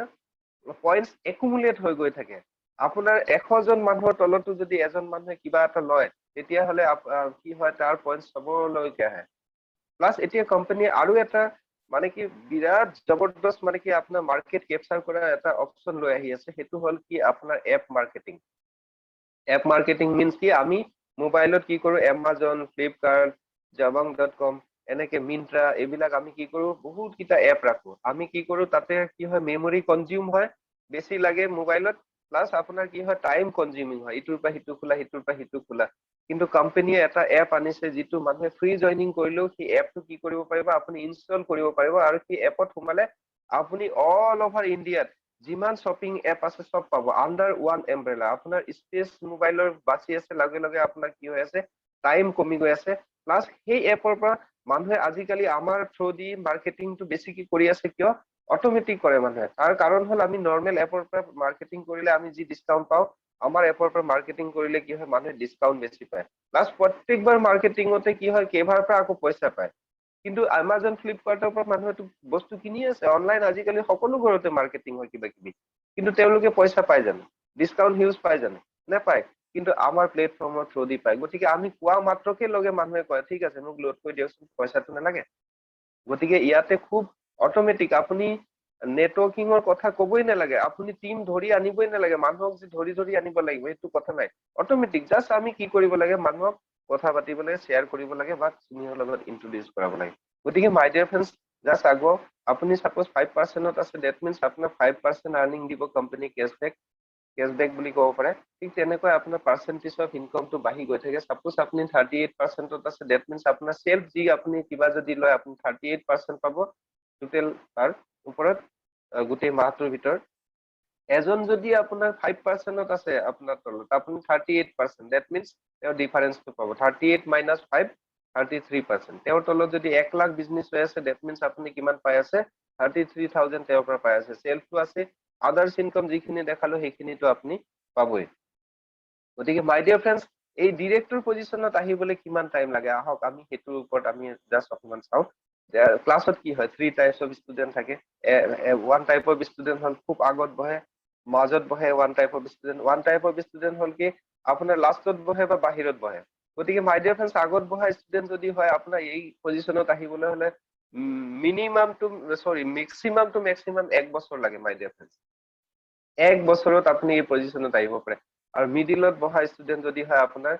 পইণ্টছ একুমুলেট হৈ গৈ থাকে। আপোনাৰ 100 জন মানুহৰ তলতো যদি এজন মানুহে কিবা এটা লয়, তেতিয়াহ'লে কি হয়, তাৰ পইণ্টছ চবলৈকে আহে। প্লাছ এতিয়া কোম্পানীয়ে আৰু এটা মানে কি বিৰাট জবৰদস্ত, মানে কি আপোনাৰ মাৰ্কেট কেপচাৰ কৰা এটা অপশ্যন লৈ আহি আছে। সেইটো হ'ল কি, আপোনাৰ app marketing. App marketing means কি, আমি মোবাইলত কি কৰো, এমাজন, ফ্লিপকাৰ্ট, jabang.com, এনেকে মিন্ত্ৰা, এইবিলাক আমি কি কৰো, বহুত কেইটা এপ ৰাখো। আমি কি কৰো, তাতে কি হয়, মেমৰি কনজিউম হয়, বেছি লাগে মোবাইলত। প্লাছ আপোনাৰ কি হয়, টাইম কনজিউমিং হয়, ইটোৰ পৰা সিটো খোলা, সিটোৰ পৰা সিটো খোলা। কিন্তু কোম্পানীয়ে এটা এপ আনিছে, যিটো মানুহে ফ্ৰী জইনিং কৰিলেও সেই এপটো কি কৰিব পাৰিব, আপুনি ইনষ্টল কৰিব পাৰিব। আৰু সেই এপত সোমালে আপুনি অল অভাৰ ইণ্ডিয়াত যিমান শ্বপিং এপ আছে চব পাব, আণ্ডাৰ ওৱান এম্ব্ৰেলা। আপোনাৰ স্পেচ মোবাইলৰ বাচি আছে, লগে লগে আপোনাৰ কি হৈ আছে, টাইম কমি গৈ আছে। প্লাছ সেই এপৰ পৰা মানুহে আজিকালি আমাৰ থ্ৰু দি মাৰ্কেটিংটো বেছিকে কৰি আছে, কিয়, অট'মেটিক কৰে মানুহে। তাৰ কাৰণ হ'ল, আমি নৰ্মেল এপৰ পৰা মাৰ্কেটিং কৰিলে আমি যি ডিছকাউণ্ট পাওঁ, আমাৰ এপৰ পৰা মাৰ্কেটিং কৰিলে কি হয়, মানুহে ডিছকাউণ্ট বেছি পায়। প্লাছ প্ৰত্যেকবাৰ মাৰ্কেটিঙতে কি হয়, কেভাৰ পৰা আকৌ পইচা পায়। কিন্তু এমাজন, ফ্লিপকাৰ্টৰ পৰা মানুহেতো বস্তু কিনি আছে, অনলাইন আজিকালি সকলো ঘৰতে মাৰ্কেটিং হয় কিবা কিবি, কিন্তু তেওঁলোকে পইচা পায় জানো, ডিছকাউণ্ট হিউজ পায় জানো, নেপায়। কিন্তু আমাৰ প্লেটফৰ্মৰ থ্ৰু দি পায়। গতিকে আমি কোৱা মাত্ৰকে লগে মানুহে কয়, ঠিক আছে মোক লোড কৰি দিয়কচোন, পইচাটো নালাগে। গতিকে ইয়াতে খুব অট'মেটিক, আপুনি নেটৱৰ্কিঙৰ কথা কবই নালাগে, আপুনি টিম ধৰি আনিবই নালাগে, মানুহক যে ধৰি ধৰি আনিব লাগিব সেইটো কথা নাই। অট'মেটিক জাষ্ট আমি কি কৰিব লাগে, মানুহক কথা পাতিব লাগে, শ্বেয়াৰ কৰিব লাগে, বা চিনিয়ৰ লগত ইন্ট্ৰডিউচ কৰাব লাগে। গতিকে মাই ডিয়াৰ ফ্ৰেণ্ডছ, জাষ্ট আগৰ আপুনি ছাপোজ 5%ত আছে, ডেট মিনছ আপোনাৰ 5% আৰ্নিং দিব কোম্পানী, কেছবেক বুলি ক'ব পাৰে। ঠিক তেনেকৈ আপোনাৰ পাৰ্চেন্টেজ অফ ইনকামটো বাঢ়ি গৈ থাকে। ছাপোজ আপুনি 38%ত আছে, ডেট মিনছ আপোনাৰ চেল্ফ যি আপুনি কিবা যদি লয়, আপুনি 38% পাব টোটেল তাৰ ওপৰত গোটেই মাহটোৰ ভিতৰত। এজন যদি আপোনাৰ 5%ত আছে আপোনাৰ তলত, আপুনি 38%, ডেট মিনছ তেওঁৰ ডিফাৰেন্সটো পাব 38 মাইনাছ 5, 33%। তেওঁৰ তলত যদি 1 লাখ বিজনেছ হৈ আছে, ডেট মিনছ আপুনি কিমান পাই আছে, 33,000 তেওঁৰ পৰা পাই আছে। চেল্ফটো আছে, আদাৰ্ছ ইনকাম যিখিনি দেখালো সেইখিনিতো আপুনি পাবই। গতিকে মাই ডিয়াৰ ফ্ৰেণ্ডছ, এই ডিৰেক্টৰ পজিশ্যনত আহিবলৈ কিমান টাইম লাগে, আহক আমি সেইটোৰ ওপৰত আমি জাষ্ট অকমান চাওঁ। ক্লাছত কি হয়, 3 টাইপছ অফ ষ্টুডেণ্ট থাকে। ওৱান টাইপ অফ ষ্টুডেণ্ট হ'ল খুব আগত বহে, মাজত বহে one type of student, one type of student হ'ল কি আপোনাৰ লাষ্টত বহে বা বাহিৰত বহে। গতিকে মাই ডিয়াৰ ফ্ৰেণ্ডছ, আগত বহা ষ্টুডেণ্ট যদি হয় আপোনাৰ এই পজিশ্যনত আহিবলৈ হ'লে মিনিমাম টু মেক্সিমাম 1 বছৰ লাগে মাই ডিয়াৰ ফ্ৰেণ্ডছ। 1 বছৰত আপুনি এই পজিশ্যনত আহিব পাৰে। আৰু মিডিলত বহা ষ্টুডেণ্ট যদি হয় আপোনাৰ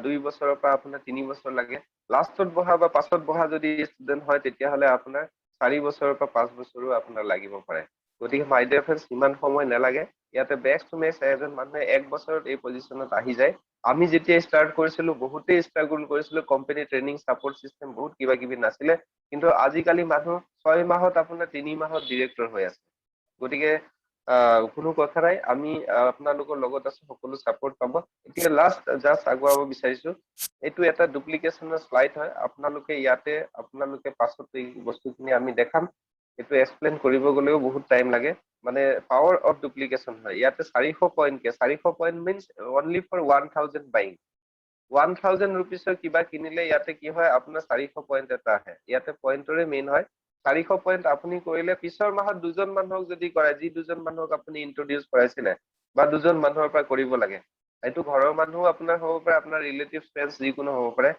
2 বছৰৰ পৰা আপোনাৰ 3 বছৰ লাগে। লাষ্টত বহা বা পাছত বহা যদি ষ্টুডেণ্ট হয় তেতিয়াহ'লে আপোনাৰ 4 বছৰৰ পৰা 5 বছৰো আপোনাৰ লাগিব পাৰে। গতিকে মাই ডিয়াৰ ফ্ৰেণ্ডছ, ইমান সময় নালাগে। ইয়াতে বেষ্ট টু মেক্স এজন মানুহে 1 বছৰত এই পজিশ্যনত আহি যায়। আমি যেতিয়া ষ্টাৰ্ট কৰিছিলো বহুতেই ষ্ট্ৰাগল কৰিছিলো, কোম্পানী ট্ৰেইনিং ছাপৰ্ট চিষ্টেম বহুত কিবা কিবি নাছিলে, কিন্তু আজিকালি মানুহ 6 মাহত আপোনাৰ 3 মাহত ডিৰেক্টৰ হৈ আছে। গতিকে কোনো কথা নাই, আমি আপোনালোকৰ লগত আছো, সকলো ছাপৰ্ট পাব। এতিয়া লাষ্ট জাষ্ট আগুৱাব বিচাৰিছো, এইটো এটা ডুপ্লিকেশ্যনৰ শ্লাইড হয়। আপোনালোকে পাছত এই বস্তুখিনি আমি দেখাম। এইটো এক্সপ্লেইন কৰিব গ'লেও বহুত টাইম লাগে, মানে পাৱাৰ অফ ডুপ্লিকেশ্যন হয়। ইয়াতে 400 point 400 point means only for 1000 buying. 1000 ৰুপিছৰ কিবা কিনিলে ইয়াতে কি হয়, আপোনাৰ 400 পইণ্ট এটা আহে। ইয়াতে পইণ্টৰে মেইন হয়। 400 পইণ্ট আপুনি কৰিলে পিছৰ মাহত 2জন মানুহক যদি কৰে, যি 2জন মানুহক আপুনি ইন্ট্ৰডিউচ কৰাইছিলে বা 2জন মানুহৰ পৰা কৰিব লাগে, এইটো ঘৰৰ মানুহ আপোনাৰ হ'ব পাৰে, আপোনাৰ ৰিলেটিভ ফ্ৰেণ্ডছ যিকোনো হ'ব পাৰে।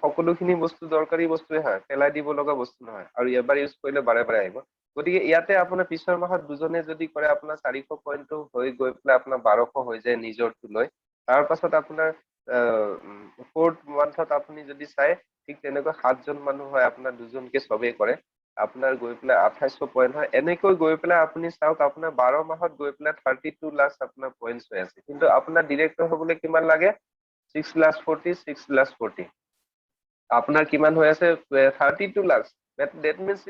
সকলোখিনি বস্তু দৰকাৰী বস্তুৱে হয়, পেলাই দিব লগা বস্তু নহয়, আৰু এবাৰ ইউজ কৰিলে বাৰে বাৰে আহিব। গতিকে ইয়াতে আপোনাৰ পিছৰ মাহত 2জনে যদি কৰে, আপোনাৰ 400 পইণ্টটো হৈ গৈ পেলাই আপোনাৰ 1200 হৈ যায় নিজৰটো লৈ। তাৰ পাছত আপোনাৰ 4th মান্থত আপুনি যদি চাই, ঠিক তেনেকৈ 7জন মানুহ হয়, আপোনাৰ 2জনকে চবেই কৰে, আপোনাৰ গৈ পেলাই 2800 পইণ্ট হয়। এনেকৈ গৈ পেলাই আপুনি চাওক, আপোনাৰ 12 মাহত গৈ পেলাই 32 লাখ আপোনাৰ পইণ্টছ হৈ আছে। কিন্তু আপোনাৰ ডিৰেক্টৰ হ'বলৈ কিমান লাগে? 6,40,6,40। আপোনাৰ কিমান হৈ আছে? 32 লাখ। ডেট মিনছ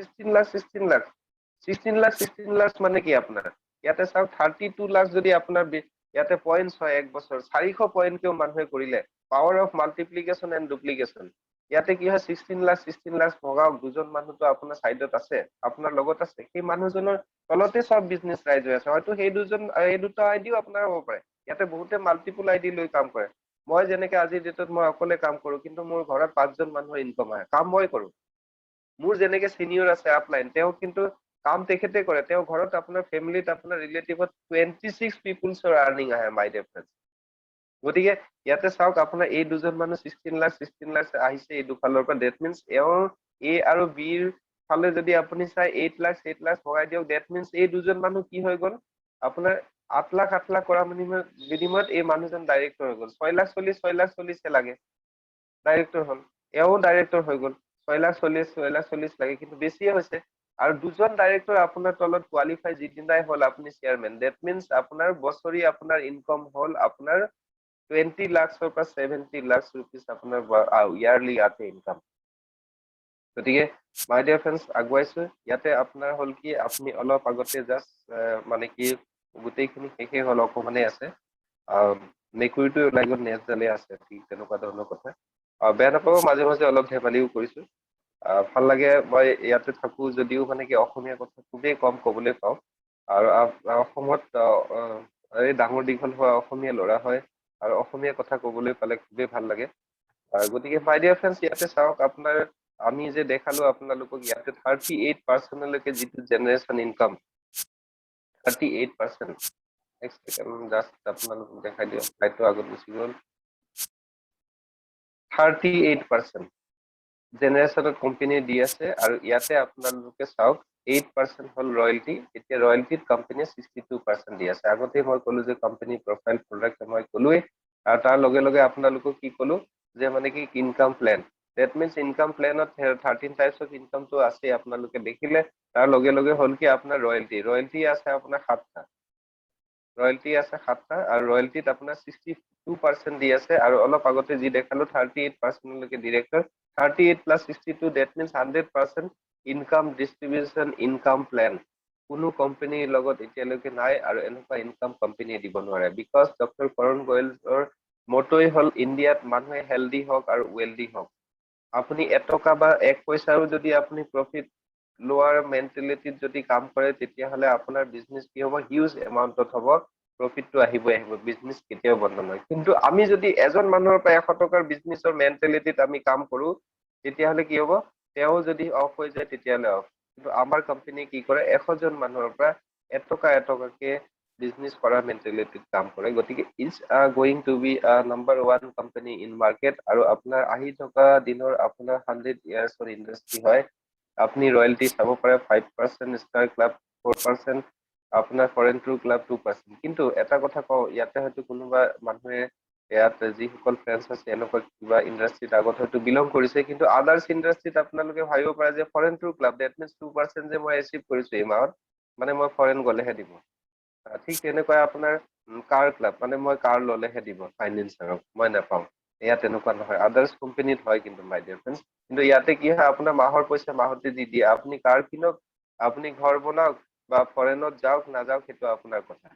16 লাখ মানে কি আপোনাৰ? ইয়াতে চাওক, 32 লাখ যদি আপোনাৰ ইয়াতে পইণ্টছ হয় 1 বছৰ, 400 পইণ্টকেও মানুহে কৰিলে। Power of multiplication and duplication. ইয়াতে কি হয়, 16 লাখ ভগাওক, 2জন মানুহতো আপোনাৰ চাইডত আছে, আপোনাৰ লগত আছে। সেই মানুহজনৰ তলতে সব বিজনেছ ৰাইজ হৈ আছে। হয়তো সেই 2টা আইডিও আপোনাৰ হ'ব পাৰে। ইয়াতে বহুতে মাল্টিপুল আইডি লৈ কাম কৰে। মই যেনেকে আজিৰ ডেটত মই অকলে কাম কৰো, কিন্তু মোৰ ঘৰত 5জন মানুহৰ ইনকম আহে, কাম মই কৰো। মোৰ যেনেকে চিনিয়ৰ আছে আপলাইন, তেওঁ কিন্তু কাম তেখেতে কৰে। তেওঁ ঘৰত আপোনাৰ ফেমিলিত আপোনাৰ ৰিলেটিভত 26 পিপুলছৰ আৰ্নিং আহে মাই ডিয়াৰ ফ্ৰেণ্ডছ। গতিকে ইয়াতে চাওক, আপোনাৰ এই 2জন মানুহ 16 লাখ আহিছে এই দুফালৰ পৰা। ডেট মিনছ এওঁৰ এ আৰু বিৰ ফালে যদি আপুনি চাই 8 লাখ ভগাই দিয়ক, ডেট মিনছ এই 2জন মানুহ কি হৈ গ'ল, আপোনাৰ 8 লাখ কৰা বিনিময়ত এই মানুহজন ডাইৰেক্টৰ হৈ গ'ল। 6,40,000 লাগে, ডাইৰেক্টৰ হ'ল। এও ডাইৰেক্টৰ হৈ গ'ল। 6,40,000 লাগে, কিন্তু বেছিয়ে হৈছে। আৰু 2জন ডাইৰেক্টৰ আপোনাৰ তলত কোৱালিফাই যিদিনাই হ'ল আপুনি চেয়াৰমেন, ডেট মিনছ আপোনাৰ বছৰি আপোনাৰ ইনকম হ'ল আপোনাৰ 20 লাখৰ পৰা 70 লাখ ৰুপিজ আপোনাৰ ইয়াৰলি ইয়াতে ইনকাম। গতিকে মাই ডিয়াৰ ফ্ৰেণ্ডছ, আগুৱাইছো। ইয়াতে আপোনাৰ হ'ল কি, আপুনি অলপ আগতে জাষ্ট মানে কি গোটেইখিনি শেষে হ'ল, অকমানে আছে। মেকুৰীটো ওলাই গ'ল, নেজডালে আছে, ঠিক তেনেকুৱা ধৰণৰ কথা। বেয়া নাপাব, মাজে মাজে অলপ ধেমালিও কৰিছো। ভাল লাগে। মই ইয়াতে থাকো যদিও মানে কি অসমীয়া কথা খুবেই কম ক'বলৈ পাওঁ। আৰু অসমত এই ডাঙৰ দীঘল হোৱা অসমীয়া ল'ৰা হয়, আৰু অসমীয়া কথা ক'বলৈ পালে খুবেই ভাল লাগে। গতিকে মাই ডিয়াৰ ফ্ৰেণ্ডছ, ইয়াতে চাওক, আপোনাৰ আমি যে দেখালো আপোনালোকক, ইয়াতে 38%লৈকে যিটো জেনেৰেশ্যন ইনকাম, 38%। নেক্সট জাষ্ট আপোনালোকক দেখাই দিয়ক, শ্লাইডটো আগত গুচি গ'ল। 38% জেনেৰেশ্যনত কোম্পানীয়ে দি আছে। আৰু ইয়াতে আপোনালোকে চাওক, 8% হ'ল ৰয়েলটি। এতিয়া ৰয়েলটিত কোম্পানীয়ে 62% দি আছে। আগতে মই ক'লো যে কোম্পানী প্ৰফাইল প্ৰডাক্ট মই ক'লোৱেই, আৰু তাৰ লগে লগে আপোনালোকক কি ক'লো যে মানে কি income plan. That means income প্লেনত 13 টাইপছ অফ ইনকামটো আছে, আপোনালোকে দেখিলে। তাৰ লগে লগে হ'ল কি আপোনাৰ ৰয়েলটি আছে আপোনাৰ 7টা। ৰয়েলটি আছে 7টা, আৰু ৰয়েলটিত আপোনাৰ 62% দি আছে। আৰু অলপ আগতে যি দেখালো 38%লৈকে director. 38 + 62 that means 100% income distribution income plan. কোনো কোম্পানীৰ লগত এতিয়ালৈকে নাই, আৰু এনেকুৱা ইনকাম কোম্পানীয়ে দিব নোৱাৰে। বিকজ ডক্টৰ কৰণ গোয়েলৰ মটোই হ'ল, ইণ্ডিয়াত মানুহে হেল্ডি হওক আৰু ৱেলডি হওক। আপুনি এটকা বা 1 পইচাও যদি আপুনি প্ৰফিট লোৱাৰ মেণ্টেলিটিত যদি কাম কৰে, তেতিয়াহ'লে আপোনাৰ বিজনেছ কি হ'ব, হিউজ এমাউণ্টত হ'ব, প্ৰফিটটো আহিবই আহিব, বিজনেছ কেতিয়াও বন্ধ নহয়। কিন্তু আমি যদি এজন মানুহৰ পৰা 100 টকাৰ বিজনেছৰ মেণ্টেলিটিত আমি কাম কৰো, তেতিয়াহ'লে কি হ'ব, তেওঁ যদি অফ হৈ যায় তেতিয়াহ'লে অফ। কিন্তু আমাৰ কোম্পানী কি কৰে, 100জন মানুহৰ পৰা এটকাকে বিজনেছ কৰা মেণ্টেলিটিত কাম কৰে। গতিকে is going to be number 1 company in market. আৰু আপোনাৰ আহি থকা দিনৰ আপোনাৰ 100 ইয়াৰ্ছৰ ইণ্ডাষ্ট্ৰি হয়। আপুনি ৰয়েলটি চাব পাৰে 5%, ষ্টাৰ ক্লাব 4%, আপোনাৰ ফৰেন ট্ৰু ক্লাব 2%। কিন্তু এটা কথা কওঁ, ইয়াতে হয়তো কোনোবা মানুহে ইয়াত যিসকল ফ্ৰেণ্ডছ আছে এনেকুৱা কিবা ইণ্ডাষ্ট্ৰিত আগত হয়তো বিলং কৰিছে, কিন্তু আদাৰ্ছ ইণ্ডাষ্ট্ৰিত আপোনালোকে ভাবিব পাৰে যে foreign true club, that means 2% যে মই এচিভ কৰিছো এই মাহত, মানে মই ফৰেন গ'লেহে দিব। ঠিক তেনেকুৱা আপোনাৰ কাৰ ক্লাব, মানে মই কাৰ ল'লেহে দিব ফাইনেন্সাৰক, মই নাপাওঁ। ইয়াত তেনেকুৱা নহয়, আদাৰ্ছ কোম্পানীত হয় কিন্তু মাই ডিয়াৰ ফ্ৰেণ্ডছ। কিন্তু ইয়াতে কি হয়, আপোনাৰ মাহৰ পইচা মাহতে দি দিয়ে। আপুনি কাৰ কিনক, আপুনি ঘৰ বনাওক বা ফৰেনত যাওক নাযাওক, সেইটো আপোনাৰ কথা।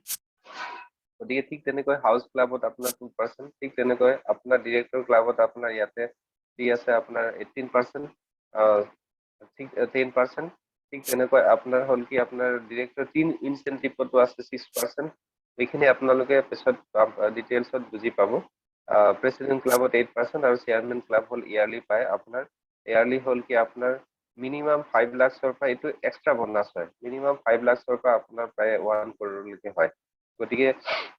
গতিকে ঠিক তেনেকৈ হাউচ ক্লাবত আপোনাৰ 2%, ঠিক তেনেকৈ আপোনাৰ ডিৰেক্টৰ ক্লাবত আপোনাৰ ইয়াতে দি আছে আপোনাৰ 18%, ঠিক 10%। ঠিক তেনেকৈ আপোনাৰ হ'ল কি, আপোনাৰ ডিৰেক্টৰ 3 ইনচেন্টিভতো আছে 6%। এইখিনি আপোনালোকে পিছত ডিটেইলছত বুজি পাব। প্ৰেচিডেণ্ট ক্লাবত 8% আৰু চেয়াৰমেন ক্লাব হ'ল ইয়াৰলি পায়। আপোনাৰ ইয়াৰলি হ'ল কি, আপোনাৰ মিনিমাম 5 লাখৰ পৰা, এইটো এক্সট্ৰা বনাছ হয়, মিনিমাম 5 লাখৰ পৰা আপোনাৰ প্ৰায় 1 crore হয়। গতিকে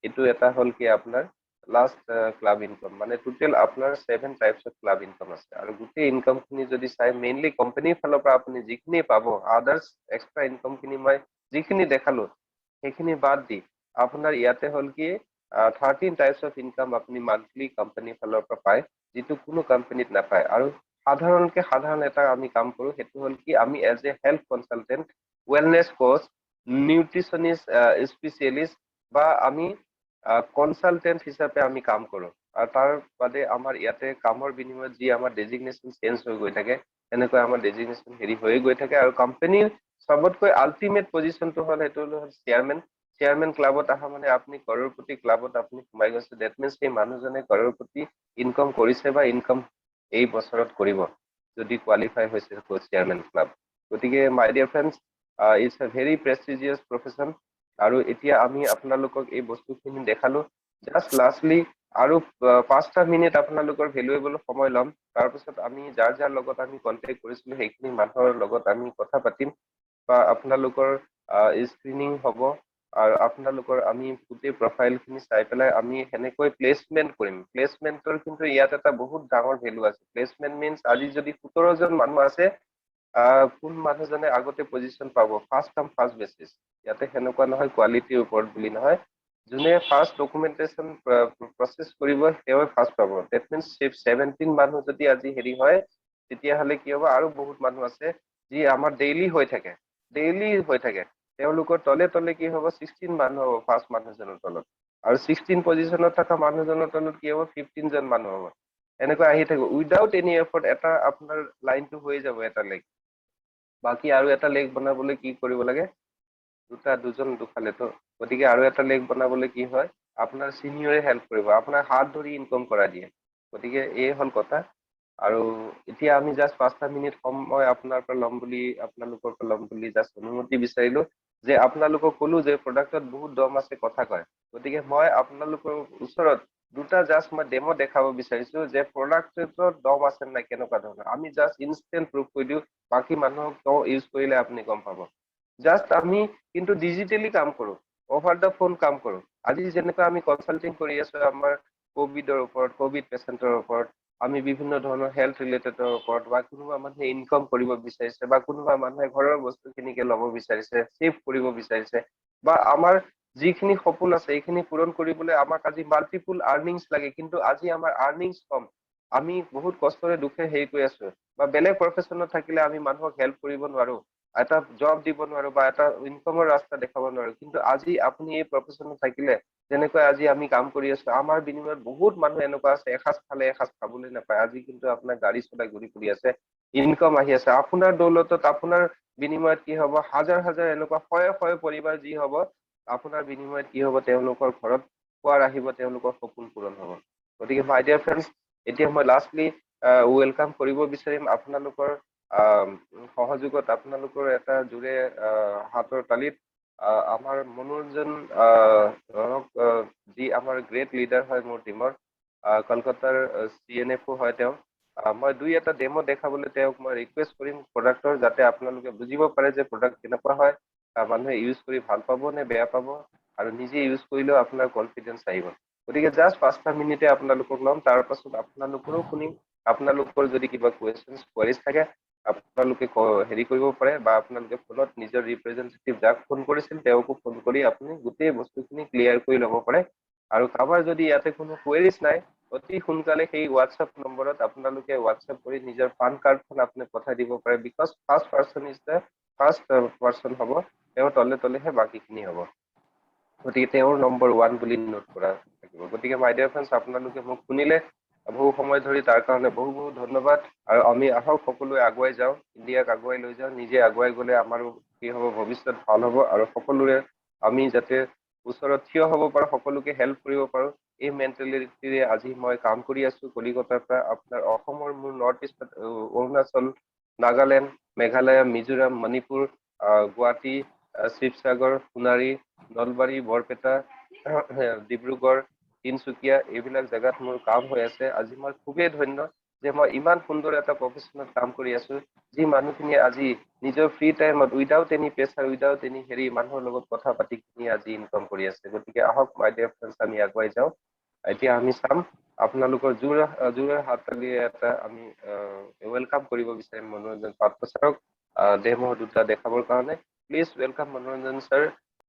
এইটো এটা হ'ল কি আপোনাৰ লাষ্ট ক্লাব ইনকাম, মানে টোটেল আপোনাৰ 7 টাইপছ অফ ক্লাব ইনকাম আছে। আৰু গোটেই ইনকাম খিনি যদি চাই, মেইনলি কোম্পানীৰ ফালৰ পৰা আপুনি যিখিনি পাব, আদাৰ্ছ এক্সট্ৰা ইনকাম খিনি মই যিখিনি দেখালো সেইখিনি বাদ দি আপোনাৰ ইয়াতে হ'ল কি 13 টাইপছ অফ ইনকাম আপুনি মান্থলি কোম্পানীৰ ফালৰ পৰা পায়, যিটো কোনো কোম্পানীত নাপায়। আৰু সাধাৰণ এটা আমি কাম কৰো, সেইটো হ'ল কি, আমি as a health consultant, wellness coach, nutritionist specialist বা আমি কনচালটেণ্ট হিচাপে আমি কাম কৰো। আৰু তাৰ বাদে আমাৰ ইয়াতে কামৰ বিনিময়ত যি আমাৰ ডেজিগনেশ্যন চেঞ্জ হৈ গৈ থাকে, এনেকৈ আমাৰ ডেজিগনেশ্যন হেৰি হৈ গৈ থাকে। আৰু কোম্পানীৰ চবতকৈ আল্টিমেট পজিশ্যনটো হ'ল সেইটো হ'ল চেয়াৰমেন। চেয়াৰমেন ক্লাবত অহা মানে আপুনি কৰৰপতি ক্লাবত আপুনি সোমাই গৈছে, ডেট মিনছ সেই মানুহজনে কৰৰপতি ইনকাম কৰিছে বা ইনকাম এই বছৰত কৰিব, যদি কোৱালিফাই হৈছে চেয়াৰমেন ক্লাব। গতিকে my dear friends, it's a very prestigious profession. আৰু এতিয়া আমি আপোনালোকক এই বস্তুখিনি দেখালো। জাষ্ট লাষ্টলি আৰু 5টা মিনিট আপোনালোকৰ ভেলুৱেবল সময় ল'ম। তাৰপিছত আমি যাৰ লগত আমি কণ্টেক্ট কৰিছিলো সেইখিনি মানুহৰ লগত আমি কথা পাতিম, বা আপোনালোকৰ স্ক্ৰিনিং হ'ব। আৰু আপোনালোকৰ আমি গোটেই প্ৰফাইল খিনি চাই পেলাই আমি সেনেকৈ প্লেচমেন্ট কৰিম। প্লেচমেন্টৰ কিন্তু ইয়াত এটা বহুত ডাঙৰ ভেলু আছে। প্লেচমেন্ট মিনছ আজি যদি 17জন মানুহ আছে, কোন মানুহজনে আগতে পজিশ্যন পাব, ফাৰ্ষ্ট কাম ফাৰ্ষ্ট বেচিছ। ইয়াতে সেনেকুৱা নহয় কোৱালিটিৰ ওপৰত বুলি নহয়, যোনে ফাৰ্ষ্ট ডকুমেন্টেশ্যন প্ৰচেছ কৰিব তেওঁ ফাৰ্ষ্ট পাব। ডেট মিনছ 17 মানুহ যদি আজি হেৰি হয়, তেতিয়াহ'লে কি হ'ব, আৰু বহুত মানুহ আছে যি আমাৰ ডেইলি হৈ থাকে। তেওঁলোকৰ তলে তলে কি হ'ব, 16 মানুহ হ'ব ফাৰ্ষ্ট মানুহজনৰ তলত। আৰু 16 পজিশ্যনত থকা মানুহজনৰ তলত কি হ'ব, 15জন মানুহ হ'ব। এনেকৈ আহি থাকিব উইদাউট এনি এফৰ্ট। এটা আপোনাৰ লাইনটো হৈ যাব এটা লেগ। বাকী আৰু এটা লেগ বনাবলৈ কি কৰিব লাগে, দুজন দুফালেতো, গতিকে আৰু এটা লেগ বনাবলৈ কি হয়, আপোনাৰ চিনিয়ৰে হেল্প কৰিব, আপোনাৰ হাত ধৰি ইনকম কৰাই দিয়ে। গতিকে এই হ'ল কথা। আৰু এতিয়া আমি জাষ্ট 5টা মিনিট সময় আপোনাৰ পৰা ল'ম বুলি, আপোনালোকৰ পৰা ল'ম বুলি জাষ্ট অনুমতি বিচাৰিলো, যে আপোনালোকক ক'লো যে প্ৰডাক্টত বহুত দম আছে কথা কয়। গতিকে মই আপোনালোকৰ ওচৰত দুটা জাষ্ট মই ডেমো দেখাব বিচাৰিছো যে প্ৰডাক্টত দম আছে নাই, কেনেকুৱা ধৰণৰ। আমি জাষ্ট ইনষ্টেণ্ট প্ৰুফ কৰি দিওঁ, বাকী মানুহক ইউজ কৰিলে আপুনি গম পাব। জাষ্ট আমি কিন্তু ডিজিটেলি কাম কৰো, অভাৰ দ্য ফোন কাম কৰো। আজি যেনেকুৱা আমি কনচাল্টিং কৰি আছো আমাৰ কভিডৰ ওপৰত, কভিড পেচেণ্টৰ ওপৰত, আমি বিভিন্ন ধৰণৰ হেল্থ ৰিলেটেডৰ ওপৰত, বা কোনোবা মানুহে ইনকাম কৰিব বিচাৰিছে, বা কোনোবা মানুহে ঘৰৰ বস্তুখিনিকে ল'ব বিচাৰিছে, ছেভ কৰিব বিচাৰিছে, বা আমাৰ যিখিনি সপোন আছে এইখিনি পূৰণ কৰিবলৈ আমাক আজি মাল্টিপুল আৰ্নিংছ লাগে, কিন্তু আজি আমাৰ আৰ্নিংছ কম। আমি বহুত কষ্টৰে দুখে হেৰি কৰি আছো, বা বেলেগ প্ৰফেশ্যনত থাকিলে আমি মানুহক হেল্প কৰিব নোৱাৰো, এটা জব দিব নোৱাৰো, বা এটা ইনকামৰ ৰাস্তা দেখাব নোৱাৰো। কিন্তু আজি আপুনি এই প্ৰফেশ্যনত থাকিলে, যেনেকৈ আজি আমি কাম কৰি আছো, আমাৰ বিনিময়ত বহুত মানুহ এনেকুৱা আছে এসাঁজ খালে এসাঁজ খাবলৈ নাপায়। আজি কিন্তু আপোনাৰ গাড়ী চলাই ঘূৰি ফুৰি আছে, ইনকাম আহি আছে। আপোনাৰ দৌলতত, আপোনাৰ বিনিময়ত কি হ'ব, হাজাৰ হাজাৰ এনেকুৱা শয়ে পৰিবাৰ যি হ'ব, আপোনাৰ বিনিময়ত কি হ'ব, তেওঁলোকৰ ঘৰত পোৱাৰ আহিব, তেওঁলোকৰ সপোন পূৰণ হ'ব। গতিকে মাই ডিয়াৰ ফ্ৰেণ্ডছ, এতিয়া মই লাষ্টলি ৱেলকাম কৰিব বিচাৰিম আপোনালোকৰ সহযোগত, আপোনালোকৰ এটা জোৰে হাতৰ তালিত আমাৰ মনোৰঞ্জন ধৰক, যি আমাৰ গ্ৰেট লিডাৰ হয় মোৰ টিমৰ, কলকাতাৰ CNF হয় তেওঁ। মই দুই এটা ডেমো দেখাবলৈ তেওঁক মই ৰিকুৱেষ্ট কৰিম প্ৰডাক্টৰ, যাতে আপোনালোকে বুজিব পাৰে যে প্ৰডাক্ট কেনেকুৱা হয়, মানুহে ইউজ কৰি ভাল পাব নে বেয়া পাব। আৰু নিজে ইউজ কৰিলেও আপোনাৰ কনফিডেন্স আহিব। গতিকে জাষ্ট 5টা মিনিটে আপোনালোকক ল'ম, তাৰ পাছত আপোনালোকৰো শুনিম। আপোনালোকৰ যদি কিবা কুৱেৰিজ থাকে আপোনালোকে হেৰি কৰিব পাৰে, বা আপোনালোকে ফোনত নিজৰ ৰিপ্ৰেজেন্টেটিভ যাক ফোন কৰিছিল তেওঁকো ফোন কৰি আপুনি গোটেই বস্তুখিনি ক্লিয়াৰ কৰি ল'ব পাৰে। আৰু কাৰোবাৰ যদি ইয়াতে কোনো কুৱেৰিজ নাই, অতি সোনকালে সেই হোৱাটছএপ নম্বৰত আপোনালোকে হোৱাটছএপ কৰি নিজৰ পান কাৰ্ডখন আপুনি পঠাই দিব পাৰে। Because first person is the first person হ'ব, তেওঁৰ তলে তলেহে বাকীখিনি হ'ব। গতিকে তেওঁৰ নম্বৰ 1 বুলি নোট কৰা থাকিব। গতিকে মাই ডিয়াৰ ফ্ৰেণ্ডছ, আপোনালোকে মোক শুনিলে বহু সময় ধৰি, তাৰ কাৰণে বহু বহু ধন্যবাদ। আৰু আমি আহক সকলোৱে আগুৱাই যাওঁ, ইণ্ডিয়াক আগুৱাই লৈ যাওঁ। নিজে আগুৱাই গ'লে আমাৰো কি হ'ব, ভৱিষ্যত ভাল হ'ব। আৰু সকলোৰে আমি যাতে ওচৰত থিয় হ'ব পাৰোঁ, সকলোকে হেল্প কৰিব পাৰোঁ, এই মেণ্টেলিটিৰে আজি মই কাম কৰি আছোঁ। কলিকতাৰ পৰা আপোনাৰ অসমৰ মোৰ নৰ্থ ইষ্টত অৰুণাচল, নাগালেণ্ড, মেঘালয়, মিজোৰাম, মণিপুৰ, গুৱাহাটী, শিৱসাগৰ, সোণাৰী, নলবাৰী, বৰপেটা, ডিব্ৰুগড়, তিনচুকীয়া, এইবিলাক জেগাত মোৰ কাম হৈ আছে। আজি মই খুবেই ধন্য যে মই ইমান সুন্দৰ এটা প্ৰফেশ্যনত কাম কৰি আছো, যি মানুহখিনিয়ে আজি নিজৰ ফ্ৰী টাইমত without any pressure, without any হেৰি মানুহৰ লগত কথা পাতি কিনি আজি ইনকাম কৰি আছে। গতিকে আহক মাই ডিয়াৰ ফ্ৰেণ্ডছ, আমি আগুৱাই যাওঁ। এতিয়া আমি চাম আপোনালোকৰ জোৰে হাত তালি এটা আমি ৱেলকাম কৰিব বিচাৰিম মনোৰঞ্জন পাত্ৰ ছাৰক ডেমো দুটা দেখাবৰ কাৰণে। প্লিজ ৱেলকাম মনোৰঞ্জন ছাৰ।